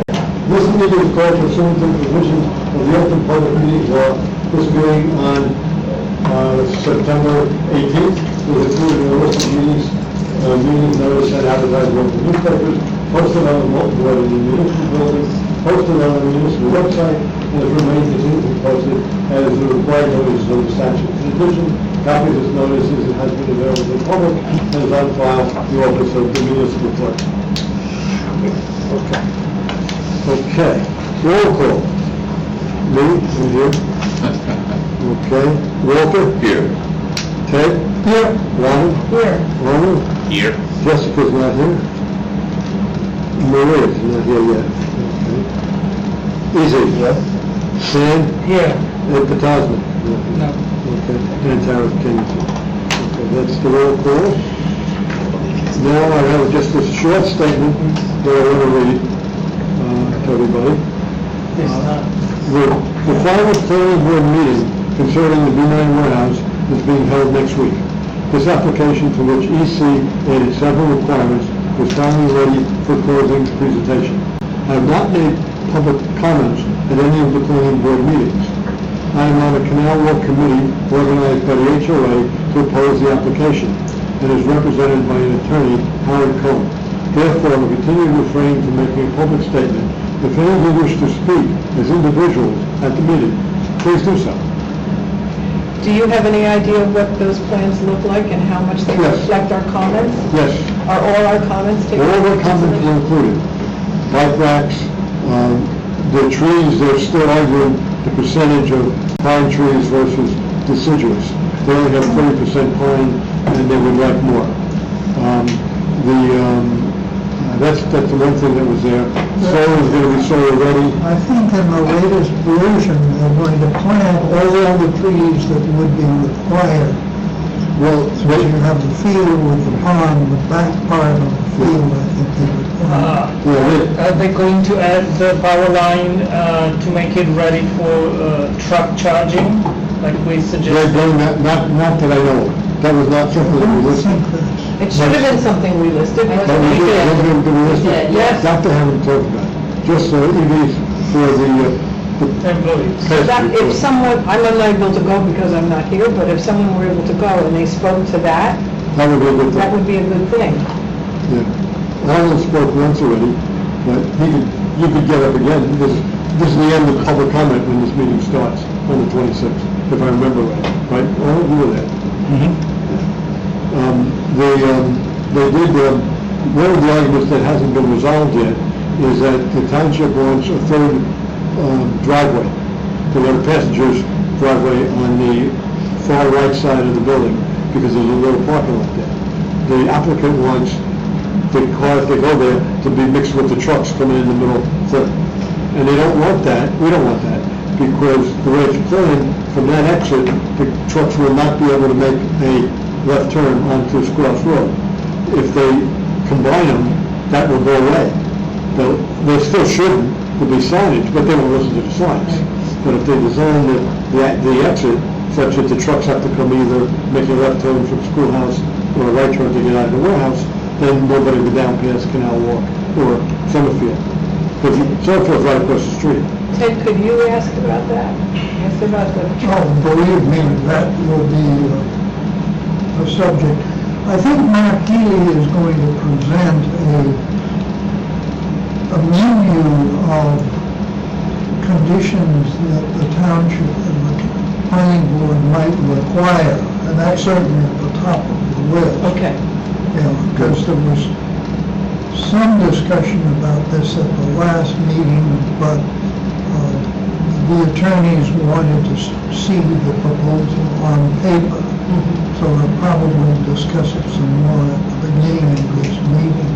This meeting is called pursuant to the provisions of the Open Public Meetings Law. This meeting on September 18th was included in the list of meeting notice and advertising in the newspapers, posted on the bulletin board in the municipal building, posted on the municipal website, and has remained continuously posted as the required notices of the statute. In addition, copies of this notice has been available to the public and is on file at the office of the municipal clerk. Okay, roll call. Me, and you. Okay, Walter? Here. Ted? Here. Ronnie? Here. Roman? Here. Jessica's not here. Maria's not here yet. Okay. Easy? Yes. Sam? Here. Ed Petasma? No. Okay, and Tara Kennedy. Okay, that's the roll call. Now I have just a short statement that I want to read to everybody. The final planning board meeting concerning the B9 warehouse is being held next week. This application, to which EC added several requirements, was finally ready for closing presentation. I have not made public comments at any of the planning board meetings. I am on a Canal Walk committee organized by the HOA to oppose the application and is represented by an attorney, Howard Cohen. Therefore, I will continue to refrain from making a public statement. If any of you wish to speak as individuals at the meeting, please do so. Do you have any idea what those plans look like and how much they Yes. reflect our comments? Yes. Are all our comments taken? All the comments are included. Bike racks, the trees, they're still arguing the percentage of pine trees versus deciduous. They only have 30% pine and they would like more. That's the one thing that was there. Solar is going to be solar ready. I think in the latest version, they're going to plant all the trees that would be required. Well, So you have the field with the pond, the back part of the field, I think they would plant. Are they going to add the power line to make it ready for truck charging, like we they're suggested? doing that, not that I know of. That was not something that we listened. It should have been something we listed. But we did. Yes. Dr. haven't talked about it. Just EVs for the Employees. If someone, I'm unable to go because I'm not here, but if someone were able to go and they spoke to that, that would be a good thing. that would be a good thing. Yeah. Alan spoke once already, but you could get up again. This is the end of public comment when this meeting starts on the 26th, if I remember right. All of you were there. They did, one of the arguments that hasn't been resolved yet is that the township wants a third driveway, to let a passenger's driveway on the far right side of the building, because there's a little parking lot there. The applicant wants the cars that go there to be mixed with the trucks coming in the middle third. And they don't want that, we don't want that, because the way it's planned, from that exit, the trucks will not be able to make a left turn onto Schoolhouse Road. If they combine them, that will go away. They still shouldn't, there'll be signage, but they won't listen to the signs. But if they design the exit such that the trucks have to come either make a left turn from Schoolhouse or a right turn to get out of the warehouse, then nobody will go down past Canal Walk or Summerfield. Because Summerfield's right across the street. Ted, could you ask about that? Ask about the Oh, believe me, that will be a subject. I think Mark Healy is going to present a menu of conditions that the township and the planning board might require, and that's certainly at the top of the list. Okay. Because there was some discussion about this at the last meeting, but the attorneys wanted to see the proposal on paper. So we'll probably discuss it some more at the beginning of this meeting.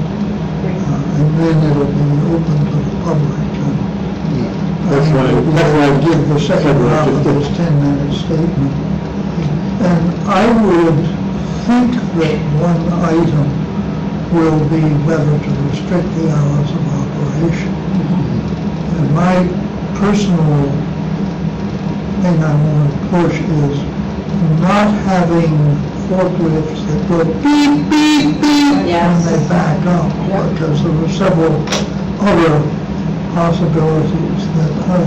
And then it'll be open to the public. That's why I give the second half of this 10-minute statement. And I would think that one item will be whether to restrict the hours of operation. And my personal thing I want to push is not having forklifts that go beep, beep, beep when they back up, because there were several other possibilities that are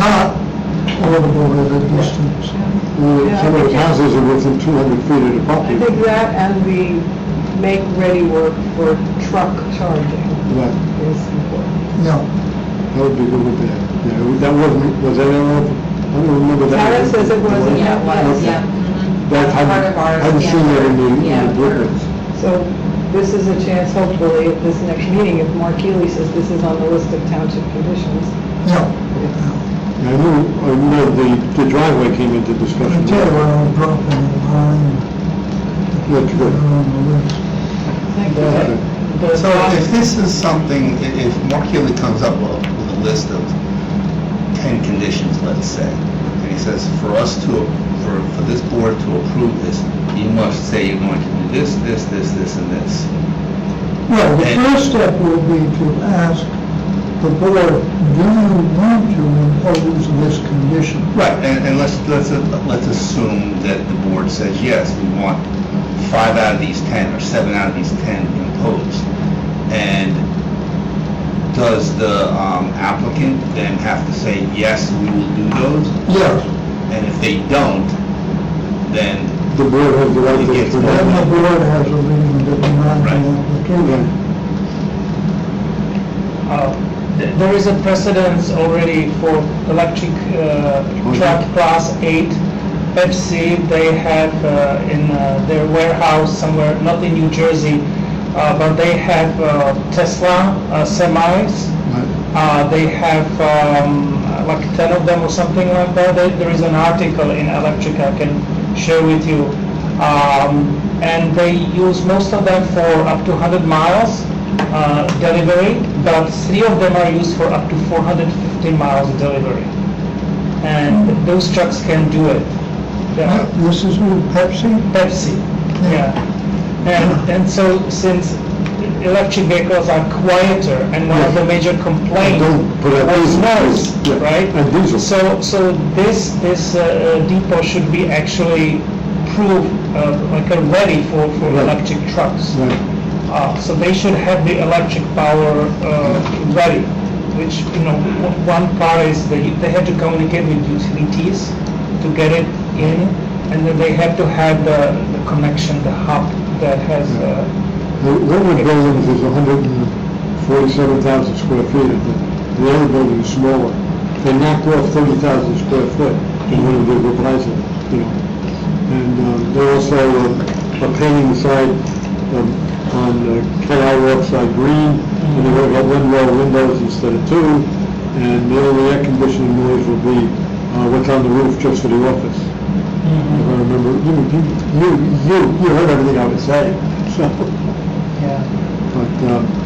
not audible at a distance. Some of those houses are within 200 feet of the I property. think that and the make-ready work for truck charging Right. is important. Yeah, That would be good with that. Yeah, that wasn't, was that ever, I don't remember that. Tara says it wasn't. Yeah, it was, Okay. yeah. Mhm. That, That's part of ours. I haven't seen that in the Yeah. blueprints. So this is a chance, hopefully, at this next meeting, if Mark Healy says this is on the list of township conditions. yeah. I know the driveway came into I discussion. tell you, I'll drop in a line, That's put good. it on the list. Thank you. Okay. So if this is something, if Mark Healy comes up with a list of 10 conditions, let's say, and he says, for us to, for this board to approve this, you must say you're going to do this, this, this, this, and this. Well, the And- first step will be to ask the board, do you want to impose this condition? Right, and let's assume that the board says, yes, we want 5 out of these 10, or 7 out of these 10 imposed. And does the applicant then have to say, yes, we will do those? Yes. And if they don't, then The board has the right It to gets prevent Then the that. board has a reason to deny the Right. application. There is a precedence already for electric truck class 8. Pepsi, they have in their warehouse somewhere, not in New Jersey, but they have Tesla semis. Right. They have like 10 of them or something like that. There is an article in Electric I can share with you. And they use most of them for up to 100 miles delivery, but 3 of them are used for up to 450 miles delivery. And those trucks can do it. Yeah. This is with Pepsi? Pepsi, yeah. And so since electric vehicles are quieter, and one of the major complaints Don't put out was diesel, noise, yeah, right? and diesel. So this depot should be actually proved like a ready for Right. electric trucks. Right. So they should have the electric power ready, which, one part is they have to communicate with utilities to get it in, and then they have to have the connection, the hub that has, The Linwood buildings is 147,000 square feet, and the other building is smaller. They knocked off 30,000 square foot in one of the revising, And they're also are painting the side on Ken Rock side green, and they're going to have 1 row of windows instead of 2, and the only air conditioning noise will be what's on the roof just for the office. If I remember, you heard everything I was saying, so. yeah. But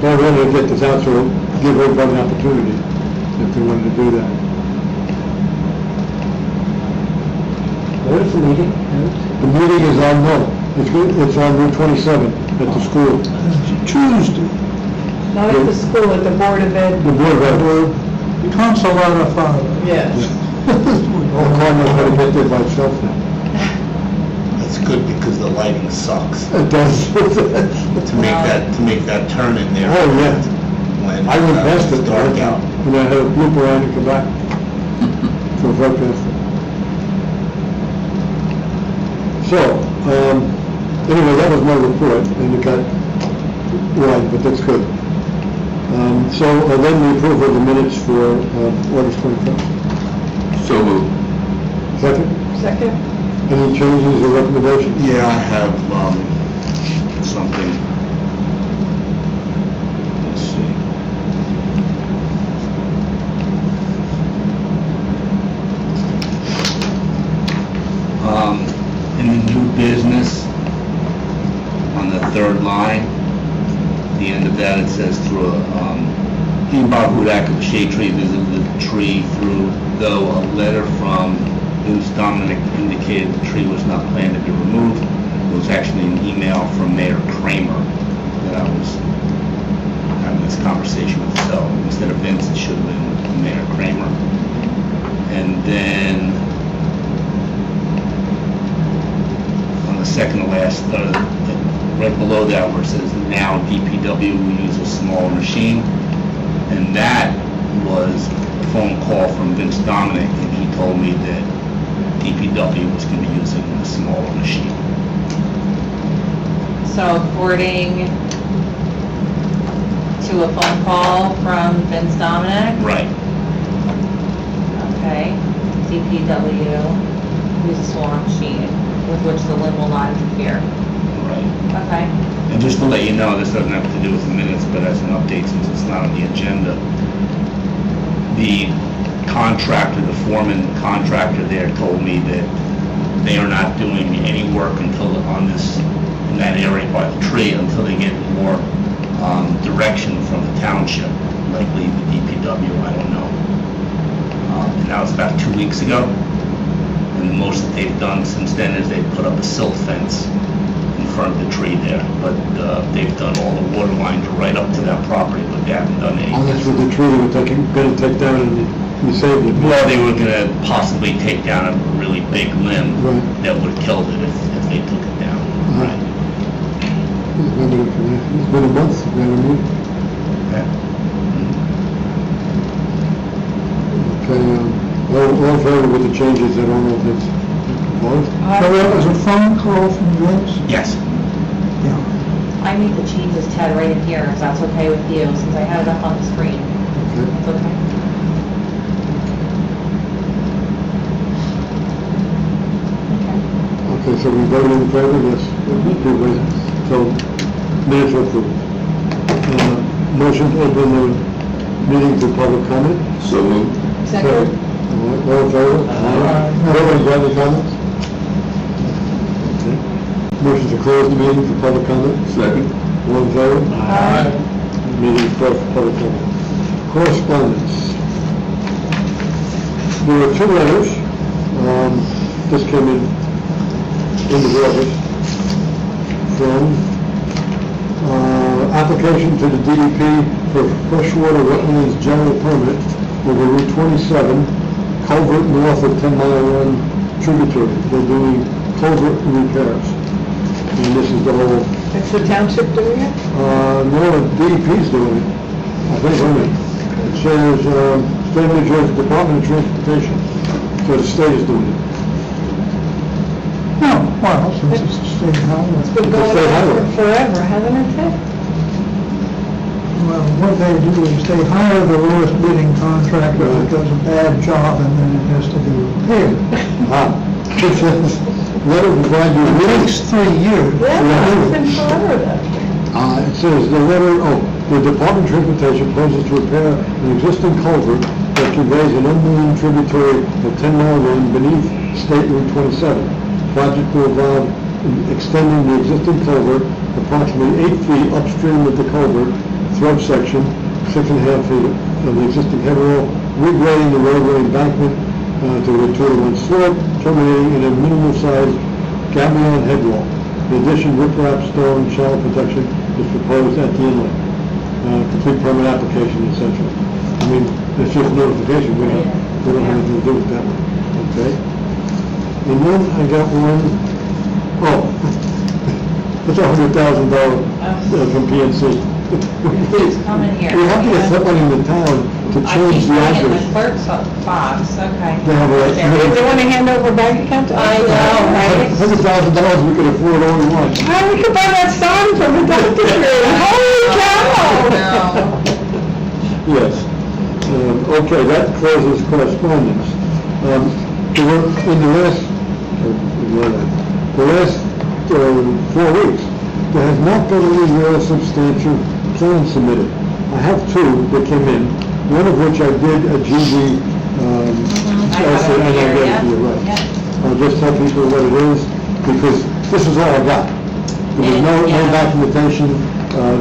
they're ready to get this out, so give everybody an opportunity if they wanted to do that. Where's the meeting? The meeting is on, it's on Route 27 at the school. It's Tuesday. Not at the school, at the Board of Ed. The Board of Ed. Consolata Father. Yes. All car knows how to get there by itself now. it's good because the lighting sucks. It does. To make that turn in there. Oh, yeah. When I went past it's it, dark out. and I had a loop around and come back. So right past it. So, anyway, that was my report, and it got wide, but that's good. So then the approval of the minutes for August 21st. So moved. Second? Second? Any changes or recommendations? Yeah, I have, something. Let's see. In the new business, on the 3rd line, the end of that, it says through Dean Bob Hudak of the Shade Tree visited the tree through, though a letter from Bruce Dominic indicated the tree was not planned to be removed. It was actually an email from Mayor Kramer that I was having this conversation with. So instead of Vince, it should have been Mayor Kramer. And then on the second to last, right below that where it says now DPW will use a small machine. And that was a phone call from Vince Dominic, and he told me that DPW was going to be using a smaller machine. So according to a phone call from Vince Dominic, Right. okay, DPW uses a smaller machine with which the limb will not interfere. Right. Okay. And just to let you know, this doesn't have to do with the minutes, but as an update, since it's not on the agenda, the contractor, the foreman contractor there told me that they are not doing any work until, in that area by the tree, until they get more direction from the township, likely the DPW, I don't know. And that was about 2 weeks ago. And the most that they've done since then is they've put up a silt fence in front of the tree there. But they've done all the water lines right up to that property, but they haven't done any. Oh, that's with the tree they were going to take down and you saved it. Well, they were going to possibly take down a really big limb Right. that would have killed it if they took it down. Right. It's been a month, you know what I mean? Okay. Okay, all in favor with the changes, I don't know if it's proposed? So that was a phone call from Vince? Yes. Yeah. I made the changes, Ted, right in here, if that's okay with you, since I had it up on the screen. Okay. That's okay. Okay, so we voted in favor, yes, so minutes are approved. Motion to open the meeting to public comment? So moved. Second? All right, all in favor? Nobody got any comments? Okay. Motion to close the meeting for public comment? Second. All in favor? Meeting is closed for public comment. Correspondence. There were 2 letters, this came in the office, from application to the DEP for freshwater wetlands general permit over Route 27, culvert north of 10 Mile Run tributary. They're doing culvert repairs. And this is the whole, It's the township doing it? no, the DEP's doing it. I think, only. It says, State of New Jersey Department of Transportation. So the state is doing it. No, well, since it's a state highway. It's been going state on highway. for forever, hasn't it, Ted? Well, what they do is they hire the lowest bidding contractor that does a bad job and then it has to be repaired. It says, letter provided you It with takes 3 years. Yeah, it's been forever, that. It says the letter, the Department of Transportation proposes to repair an existing culvert that conveys an unnamed tributary of 10 Mile Run beneath State Route 27. Project will involve extending the existing culvert approximately 8 feet upstream of the culvert throat section, 6.5 feet of the existing head wall, regrading the roadway embankment to a 2-to-1 slope, terminating in a minimal-sized gabion head wall. In addition, riprap, stone, shallow protection is proposed at the inlet. Complete permit application, etc. I mean, it's just notification, we don't have anything to do with that one, okay? And then I got one, it's $100,000 from PNC. It's coming here. We have to get somebody in the town to I change keep the putting it in address. the clerk's box, okay. They have a- There. They want to hand over bank account to us? I know, right? $100,000, we could afford all we want. Oh, we could buy that sign from the dentistry. Holy cow! Yes. Okay, that closes correspondence. There were, in the last 4 weeks, there has not been any real substantial plan submitted. I have 2 that came in, one of which I did a GD, I have it here, yeah. right. Yeah. I'll just tell people what it is, because this is all I got. There was no Yeah. documentation,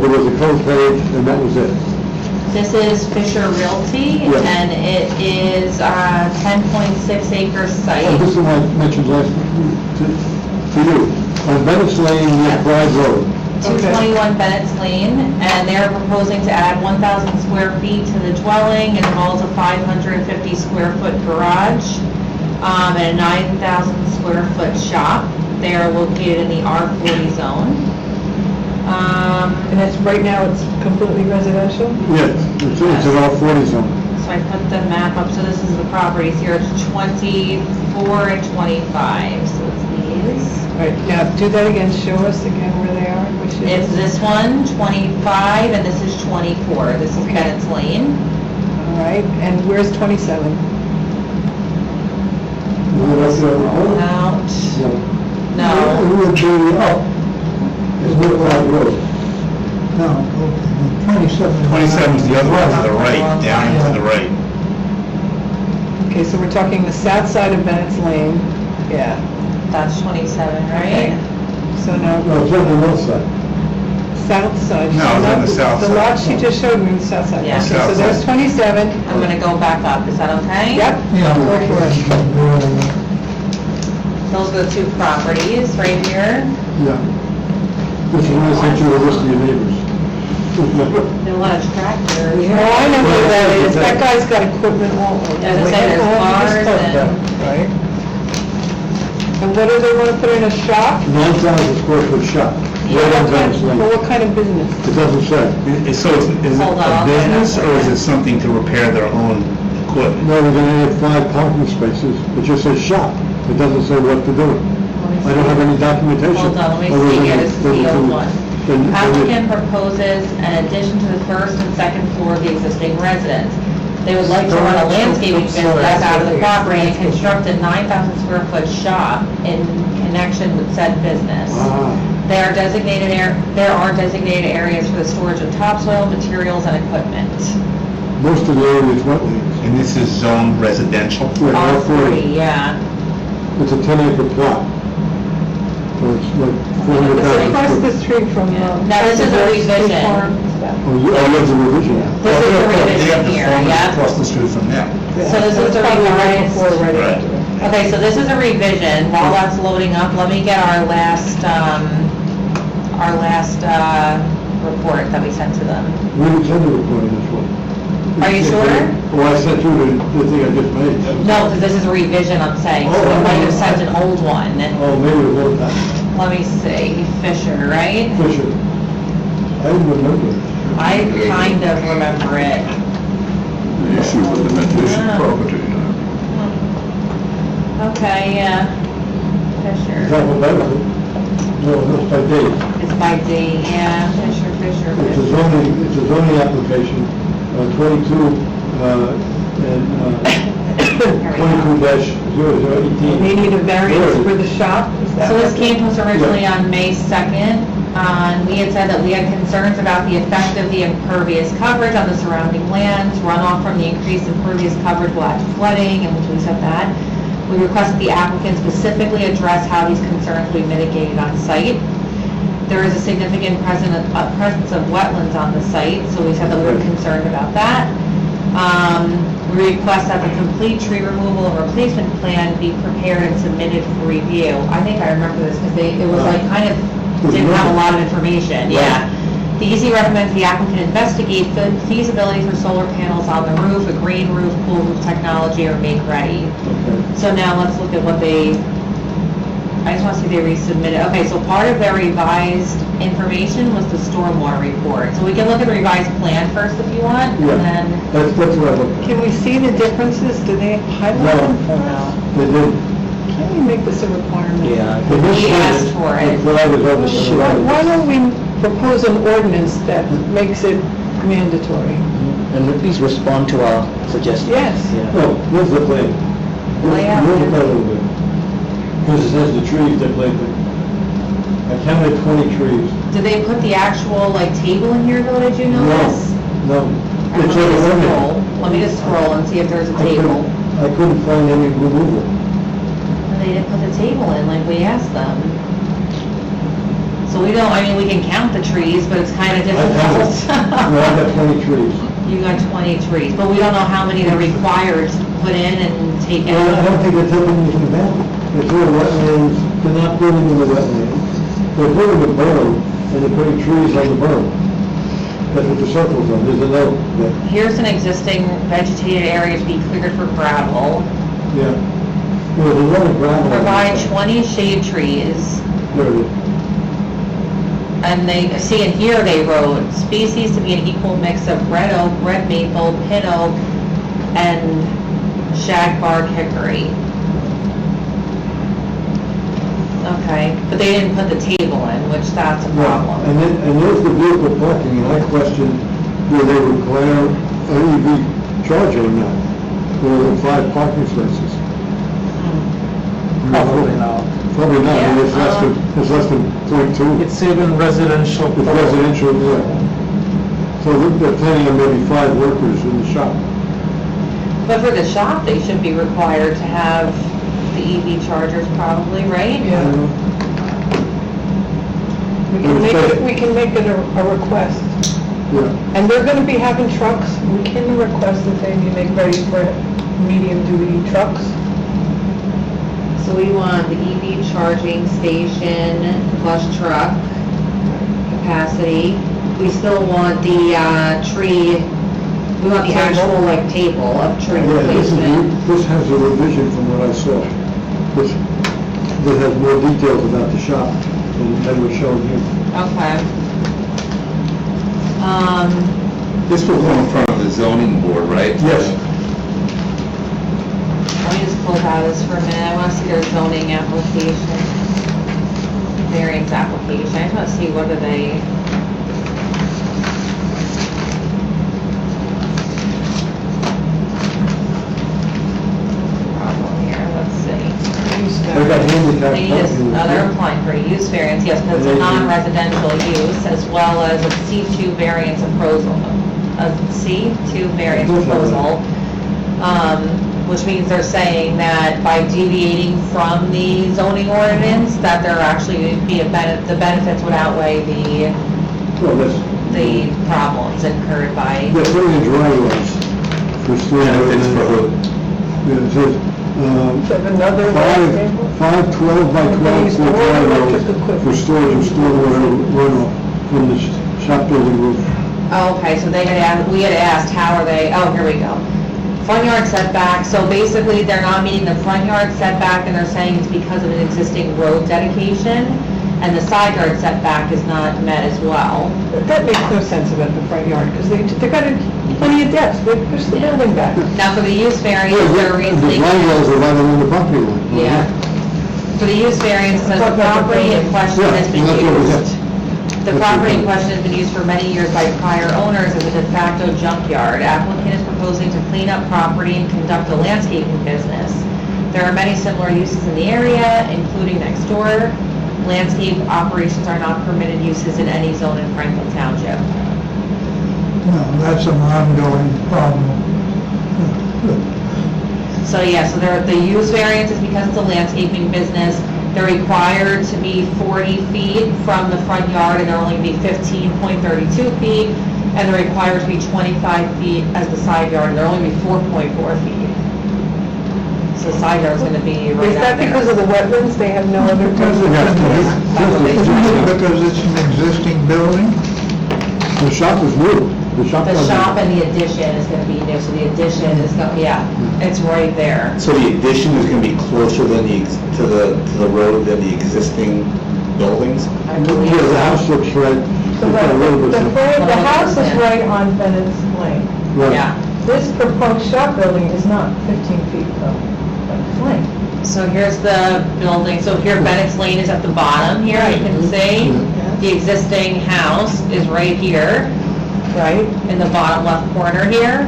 there was a code page, and that was it. This is Fisher Realty, Yes. and it is a 10.6 acre Oh, site. this is what I mentioned last, to you, on Bennett's Lane near Pride Road. 221 Bennett's Lane, and they're proposing to add 1,000 square feet to the dwelling, involves a 550 square foot garage, and a 9,000 square foot shop. They are located in the R40 zone. And it's, right now, it's completely residential? Yes, it's an R40 zone. so I put the map up, so this is the properties here, it's 24 and 25, so it's these. All right, now, do that again, show us again where they are, which It's is, this one, 25, and this is 24, this is Okay. Bennett's Lane. all right, and where's 27? Roll out, It no, would be up, it's Woodland Road. No, okay, 27. 27 is the other one to the right, down and to the right. Okay, so we're talking the south side of Bennett's Lane, yeah, that's 27, okay. right? So now, No, it's on the north side. south side. No, it's on the south The side. lot she just showed me, the south side. Yeah. Okay, so South there's side. 27. I'm gonna go back up, is that okay? Yep, Yeah. go for it. Those are the two properties right here. Yeah. This is when I sent you a list of your neighbors. There are a lot of tractors. Oh, I know who that is, that guy's got equipment all over. As I say, there's cars and, Right. And what do they want to put in a shop? 9,000 square foot shop, Yeah, right on What Venice kind- Lane. Well, what kind of business? It doesn't say. So is it Hold on, a I'll get it business up or is for you. it something to repair their own equipment? No, we're gonna add 5 parking spaces, it just says shop, it doesn't say what to do. I don't have any documentation. Hold on, let me other see than here, this is the the- old one. the- Applicant proposes an addition to the first and second floor of the existing residence. They would like to run a landscaping business out of the property and construct a 9,000 square foot shop in connection with said business. Ah, There are designated areas for the storage of topsoil, materials, and equipment. most of the area is wetlands. And this is zoned residential? Yeah, All all three, 40. yeah. It's a 10-acre plot. So it's like It's 400,000 across square. the street from, Now, this is a revision. Oh, you have the revision. This is the revision here, yeah? Across the street from them. So this is the revised. Right. Okay, so this is a revision. While that's loading up, let me get our last report that we sent to them. We didn't send a report on this one. Are you sure? Well, I sent you the thing I just made. No, because this is a revision, I'm saying, so we might have sent an old one. Oh, maybe it was that. Let me see, Fisher, right? Fisher. I didn't remember. I kind of remember it. The issue with the addition Yeah. property, Okay, yeah. Is that Fisher. what that was? No, that's by date. It's by D, yeah, Fisher. It's a zoning application, 22, and 22-0018. They need a variance for the shop? Is that So this what- came to us originally on May 2nd. We had said that we had concerns about the effect of the impervious coverage on the surrounding lands. Runoff from the increased impervious coverage will add to flooding, and we said that. We requested the applicant specifically address how these concerns will be mitigated on site. There is a significant presence of wetlands on the site, so we said that we were concerned about that. We request that the complete tree removal and replacement plan be prepared and submitted for review. I think I remember this because it was like kind of, didn't have a lot of information, yeah. The EC recommends the applicant investigate the feasibility for solar panels on the roof, a green roof, cool roof technology, or make ready. Okay. So now let's look at what I just want to see they resubmitted. Okay, so part of their revised information was the stormwater report. So we can look at the revised plan first if you want, and Yeah, then, that's what I looked at. Can we see the differences? Do they highlight them for us? They did. Can we make this a requirement? Yeah. They did We say asked for it. The flag is over the Why don't we propose an ordinance that makes it mandatory? And please respond to our suggestions. Yes. Yeah. No, here's the plan. Layout. Here's the plan a little bit. Because it says the trees they planted. I counted 20 trees. did they put the actual, like, table in here though, did you notice? No. Let It's me on the just limit. scroll. Let me just scroll and see if there's a table. I couldn't find any removal. And they didn't put the table in like we asked them. So we don't, I mean, we can count the trees, but it's kind of I counted. No, I difficult. got 20 trees. You got 20 trees, but we don't know how many they're required to put in and take Well, I don't out. think they're taking anything back. They're doing wetlands, they're not building in the wetlands. They're building a berm, and they're putting trees on the berm. That's what the circle's on, there's a note that, Here's an existing vegetated area to be cleared for gravel. yeah. Well, there's a lot of gravel. Provide 20 shade trees. There it is. And they, see in here they wrote, species to be an equal mix of red oak, red maple, pin oak, and shagbark hickory. Okay, but they didn't put the table in, which that's a problem. And there's the vehicle parking, and I question whether they require an EV charger or not, more than 5 parking spaces. Probably not. Probably not, I mean, it's less than .2. It's even residential. It's residential, yeah. So they're planning on maybe 5 workers in the shop. But for the shop, they should be required to have the EV chargers probably, right? Yeah. We can make it a request. Yeah. And they're gonna be having trucks, we can request that they be made ready for medium-duty trucks. So we want the EV charging station plus truck capacity. We still want the tree, we want the actual like table of tree Yeah, replacement. this has a revision from what I saw. This has more details about the shop than was shown here. Okay. This will go in front of the zoning board, right? Yes. Let me just close out this for a minute. I want to see their zoning application. Variance application. I just want to see what are they. Problem here, let's see. They got handicap They need parking. they're applying for a use variance, yes, because it's a non-residential use, as well as a C2 variance proposal. A C2 variance proposal, which means they're saying that by deviating from the zoning ordinance, that there actually be the benefits would outweigh Well, that's, the problems incurred by. they're putting in driveways for storage. Benefits for who? Yeah, it says, Have another table? 5 12 by 12 Use foot more electric driveways equipment. for storage of stormwater runoff from the shop building roof. Oh, okay, so we had asked, how are they, oh, here we go. Front yard setback, so basically they're not meeting the front yard setback and they're saying it's because of an existing road dedication, and the side yard setback is not met as well. That makes no sense about the front yard, because they've got plenty of depth, they push the building back. Now, for the use variance, they're The reasoning. driveways are right along the property line. Yeah. For the use variance, it says the property in question has been Yeah, that's what we used. have. The property in question has been used for many years by prior owners as a de facto junkyard. Applicant is proposing to clean up property and conduct a landscaping business. There are many similar uses in the area, including next door. Landscape operations are not permitted uses in any zone in Franklin Township. No, that's an ongoing problem. So yeah, so the use variance is because it's a landscaping business. They're required to be 40 feet from the front yard, and they're only going to be 15.32 feet, and they're required to be 25 feet as the side yard, and they're only going to be 4.4 feet. So the side yard's going to be right Is out that there. because of the wetlands, they have no other? Because it's an existing building? The shop is new. The shop. The shop and the addition is going to be new, so the addition is going, yeah, it's right there. So the addition is gonna be closer than to the road than the existing buildings? I believe Yeah, the house so. looks right. So it's got a little bit of- the house is right on Bennett's Lane. Right. Yeah. This proposed shop building is not 15 feet from Bennett's Lane. So here's the building, so here Bennett's Lane is at the bottom here, you can see. Yeah. The existing house is right here, Right? in the bottom left corner here.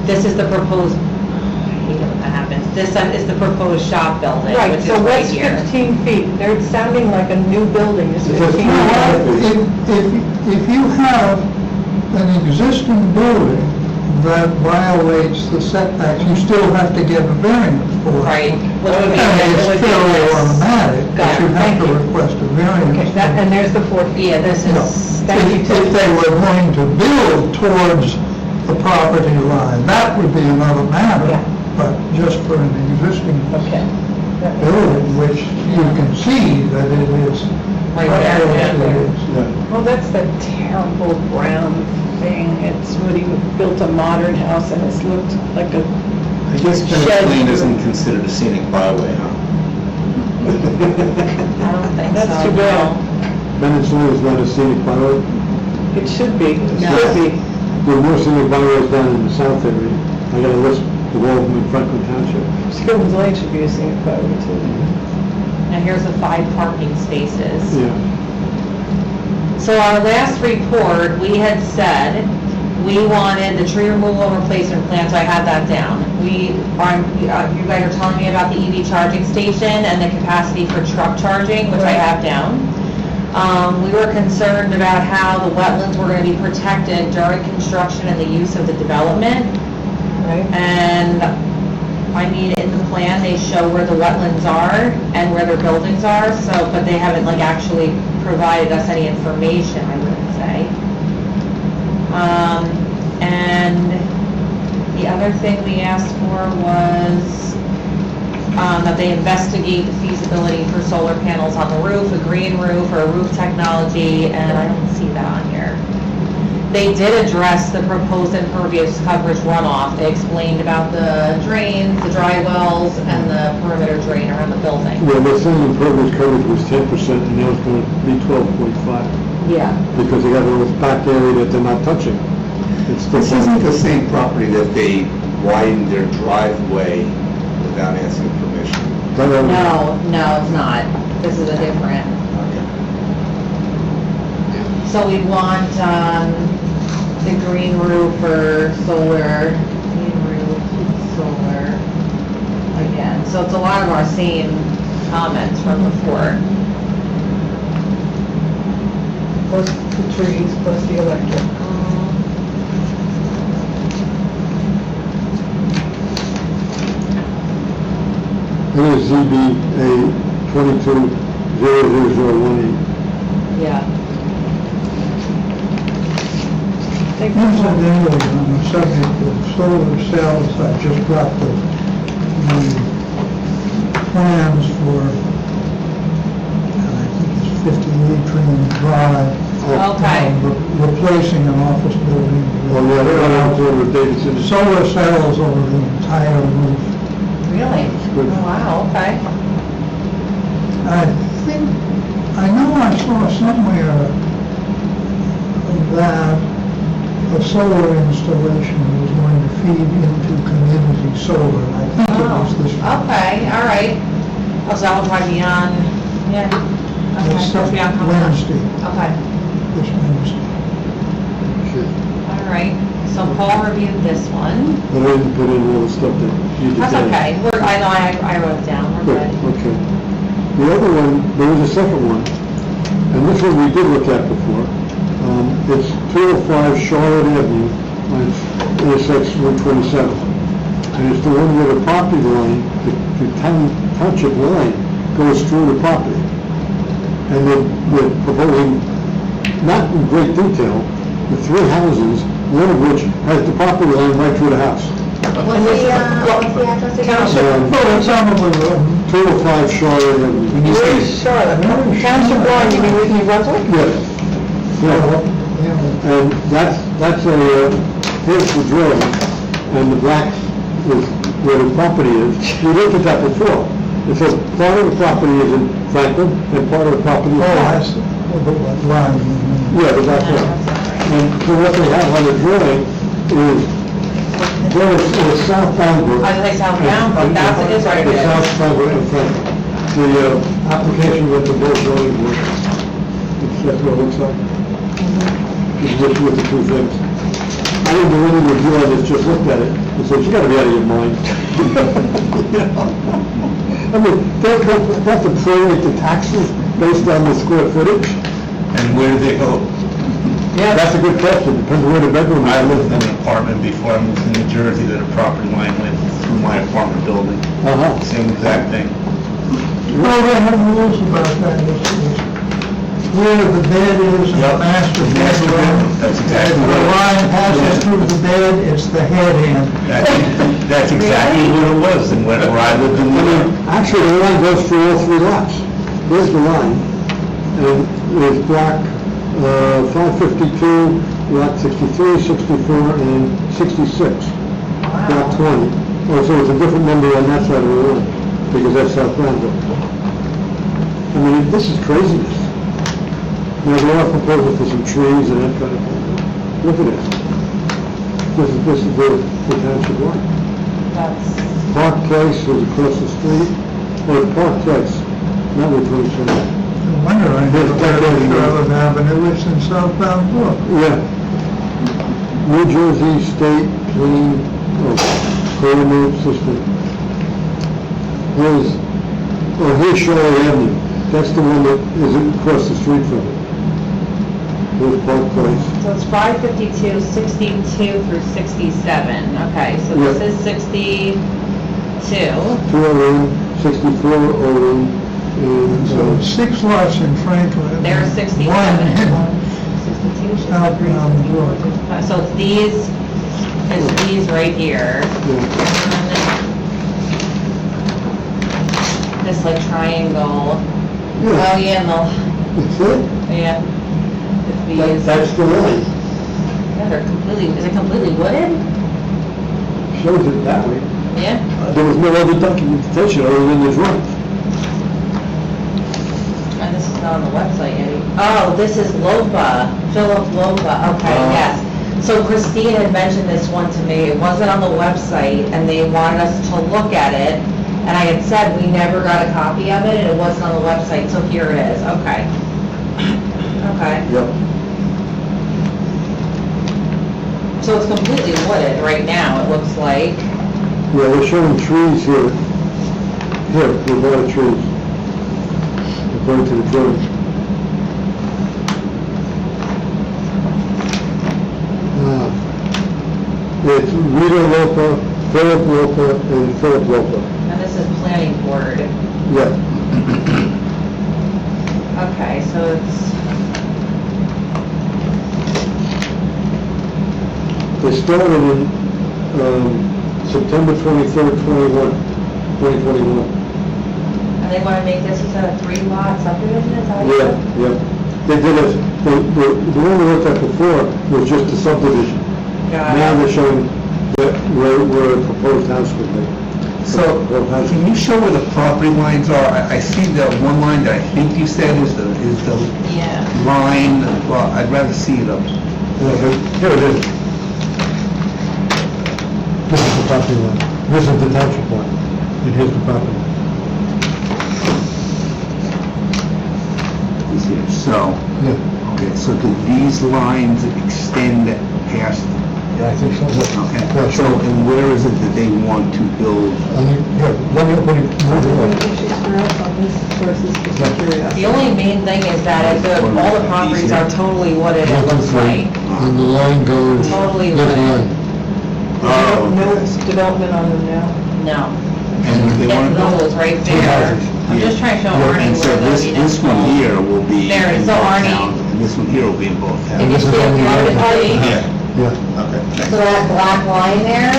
This is the proposed, I hate it when that happens, this is the proposed shop building, Right, which is so right what's here. 15 feet? They're sounding like a new building is It's a 15 three- feet. If you have an existing building that violates the setbacks, you still have to get a variance for it. Right, which would be, And it would it's be fairly this. automatic, but Got it, you have thank to you. request a Okay, variance. and there's the 4 feet. Yeah, this No. is, If they were going to build towards the property line, that would be another matter. Yeah. But just for an existing Okay. That makes building, sense. which you can see that it is. Right there, what yeah. it is. Yeah. Well, that's the terrible brown thing. It's when he built a modern house and it's looked like a, I guess Shed. Bennett's Lane isn't considered a scenic byway, huh? I don't think so. That's too bad. Bennett's Lane is not a scenic byway. it should be. It No. should be. There are more scenic byways down in the south area. I got a list of all of them in Franklin Township. Skillman's Lane should be a scenic byway too. And here's the 5 parking spaces. Yeah. So our last report, we had said we wanted the tree removal and replacement plan, so I had that down. You guys are telling me about the EV charging station and the capacity for truck charging, which I have down. We were concerned about how the wetlands were going to be protected during construction and the use of the development. Right? And I mean, in the plan, they show where the wetlands are and where their buildings are, so, but they haven't like actually provided us any information, I wouldn't say. And the other thing we asked for was, that they investigate the feasibility for solar panels on the roof, a green roof, or a roof technology, and I don't see that on here. They did address the proposed impervious coverage runoff. They explained about the drains, the dry wells, and the perimeter drain around the building. Well, they're saying impervious coverage was 10%, and now it's going to be 12.5, Yeah. because they got a little back area that they're not touching. It's still. This isn't the same property that they widened their driveway without asking permission. No, it's not. This is a different. Okay. So we want, the green roof or solar, again. So it's a lot of our same comments from before. Plus the trees, plus the electric. Here's ZBA 22-00018. Yeah. Incidentally, on the subject of solar cells, I just got the plans for, I think it's 58 Trinity Drive. Okay. Replacing an office building. Oh, yeah, they're not out there with Davidson. Solar cells over the entire roof. Really? Good. Oh, wow, okay. I know I saw somewhere that the solar installation was going to feed into community solar. I think it was this. Okay, all right. Oh, so that will probably be on, yeah. Okay, It's so it'll be on coming up. Wednesday, Okay, this Wednesday. all right. So Paul reviewed this one. But I didn't put in all the stuff that you did. That's okay. I know, I wrote it down. We're Good, good. okay. The other one, there was a second one, and this one we did look at before. It's 205 Charlotte Avenue, and it's intersects Route 27. And it's the one where the property line, the township line, goes through the property. And we're proposing, not in great detail, the 3 houses, one of which has the property line right through the house. What's the address again? Oh, it's on the road. 205 Charlotte Avenue. Where is Charlotte? Township Line, you mean with New Brunswick? Yes. Yeah. And that's here's the drawing, and the black is where the property is. We looked at that before. It says part of the property is in Franklin, and part of the property is. Oh, I see. The line. Yeah, the back one. And so what they have on the drawing is, there is South Boundbrook. I was gonna say South Boundbrook, that's it is right The there. South Boundbrook in Franklin. The application went to both zoning boards. That's what it looks like. Just with the 2 things. I didn't do any review on this, just looked at it and said, you gotta be out of your mind. I mean, they have to prorate the taxes based on the square footage? And where do they go? Yeah, that's a good question, depends where the bedroom is. I lived in an apartment before I moved to New Jersey that a property line went through my apartment building. Uh-huh. Same exact thing. Well, they have rules about that. It's where the bed is in the master bedroom. That's exactly The what line passes through the bed, it's the head end. That's exactly what it was, and where I lived in I New mean, actually, the line goes through all 3 lots. There's the line, and there's block 552, lot 63, 64, and 66. Block 20. Oh, so it's a different number on that side of the road, because that's South Boundbrook. I mean, this is craziness. Now, they are proposing for some trees and that kind of thing. Look at this. This is the township line. That's, Park Place is across the street, or Park Place, not with 27. No wonder I never heard of Charlotte Avenue, it's in southbound Brook. Yeah. New Jersey State Clean, Coordinate System. Here's Shirley Avenue, that's the one that is across the street from it. Here's Park Place. so it's 552, 62 through 67, okay, so this Yeah. is 62. 201, 64, 01, and, So 6 lots in Franklin. There's 67. One in 62, 63, southbound Brook. 65. So it's these right here. This like triangle. Yeah. Oh, yeah, and That's it? yeah. It's these. That's the one. Yeah, they're completely, is it completely wooded? Shows it that way. Yeah. There was no other documentation other than the drawing. And this is not on the website, Eddie. Oh, this is Lopa, Philip Lopa, okay, yes. So Christine had mentioned this one to me, it wasn't on the website, and they wanted us to look at it, and I had said we never got a copy of it, and it wasn't on the website, so here it is, okay. Okay, Yep. so it's completely wooded right now, it looks like. Yeah, they're showing trees here. Here, there's a lot of trees. According to the drawing. It's Rita Lopa, Philip Lopa, and Philip Lopa. And this is planning board. Yeah. Okay, so it's, They started in, September 23rd, 2021. and they want to make this into a 3-lot subdivision, is that what you Yeah, said? yeah. They did it, the one we looked at before was just a subdivision. Got Now it. they're showing that where a proposed house would be. So, can you show where the property lines are? I see the one line that I think you said is the Yeah. line, well, I'd rather see the, Here it is. This is the property line. This is the township line. And here's the property. is here. So, Yeah. okay, so do these lines extend past, Yeah, I think so. okay? Yeah, So, sure. and where is it that they want to build? Here, let me move it Any on. issues for us on this versus just curiosity? The only main thing is that all the properties are totally wooded, it looks like. And the line goes. Totally this wooded. line. Oh, No okay. development on them now? No. And they want It's to build? those right Two there. houses. I'm just trying to show Arnie And so where this, the. this one here will be There, in so both Arnie- towns, and this one here will be in both Can towns. you this is see if only you have it, one. Arnie? Yeah, Yeah. okay. So that black line there,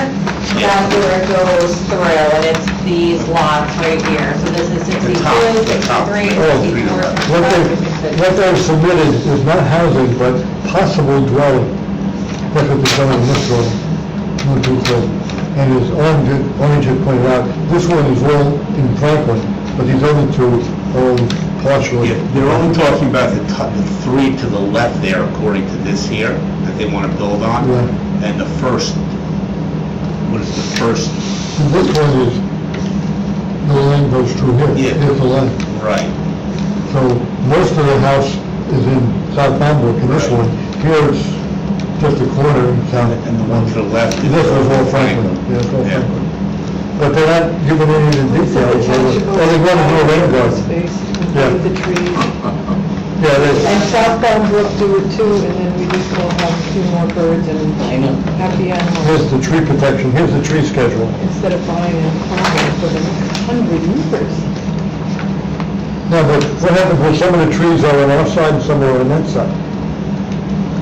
that's where it goes through, and it's these lots right here. So this is 62, The top, 63, Oh, 64, What they've submitted is not housing, but possible dwelling. That's what they're showing in this drawing. No detail. And as Arnie just pointed out, this one is all in Franklin, but these other two are partially. Yeah, they're only talking about the three to the left there, according to this here, that they want to build on. Yeah. And the first, what is the first? And this one is, the line goes through here. Yeah. Here's the line. Right. So most of the house is in South Bambrook, and this one, here it's just a corner in South. And the one to the left is... This was all Franklin. Yeah, it's all Yeah. Franklin. But they're not giving any of the Looks like details. the township Well, they want to do a rain garden. Space, Yeah. with the trees. Yeah, there's, And southbound Brook do it too, and then we just will have a few more birds and happy animals. here's the tree protection, here's the tree schedule. Instead of buying a farm for the next 100 years. No, but what happens when some of the trees are on our side and some are on that side?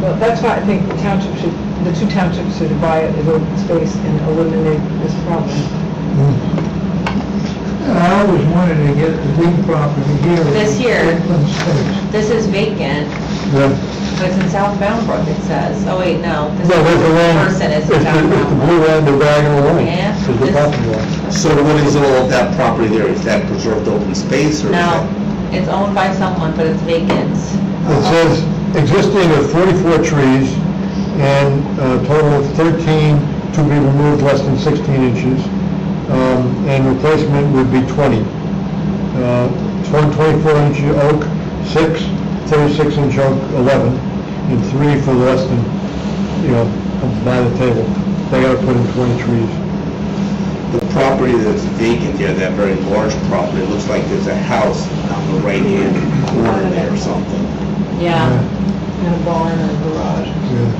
Well, that's why I think the township should, the two townships should buy it as open space and eliminate this problem. I always wanted to get the big property here. This here. Open space. This is vacant, Yeah. but it's in South Boundbrook, it says. Oh, wait, no. This No, there's a line, person is it's in South the Boundbrook. blue line, the diagonal line. Yeah, Is the this- property line. So what is all of that property there? Is that preserved open space or is No, that? it's owned by someone, but it's vacant. It says existing of 44 trees and a total of 13 to be removed less than 16 inches. and replacement would be 20. 24-inch oak, 6, 36-inch oak, 11, and 3 for less than, by the table. They gotta put in 20 trees. The property that's vacant there, that very large property, it looks like there's a house on the right-hand corner there or something. Yeah, And a barn or a garage. Yeah.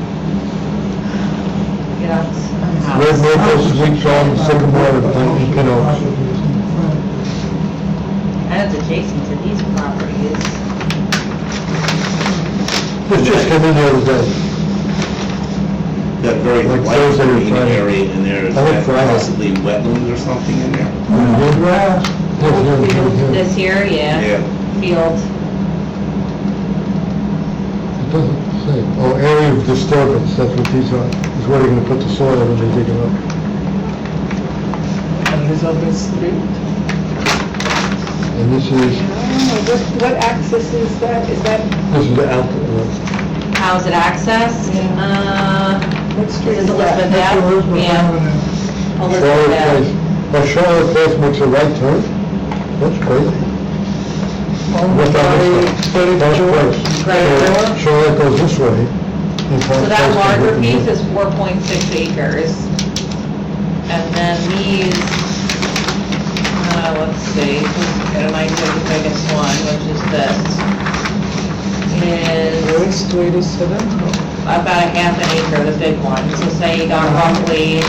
yeah, it's a house. Red maples, sweet elm, sycamore, and pin oaks. And it's adjacent to these properties. This just came in the other day. That very Like light Thursday or green Friday. area in there, is I think that Friday. possibly wetlands or something in there? Grass. This here, yeah, field. It doesn't say. Oh, area of disturbance, that's what these are. Is where they're gonna put the soil when they dig it up. Elizabeth Street. And this is, I don't know, what access is that? Is that, this is the out, How's it accessed? what street This is is that? Elizabeth Ave, yeah. Charlotte Elizabeth Place. Ave. Oh, Charlotte Place makes a right turn? That's crazy. What's that? That's Place. Right. Charlotte goes this way. So that larger piece is 4.6 acres. And then these, let's see, get an idea of the biggest one, which is this, is West 27? about a half an acre, the big one. So say you got roughly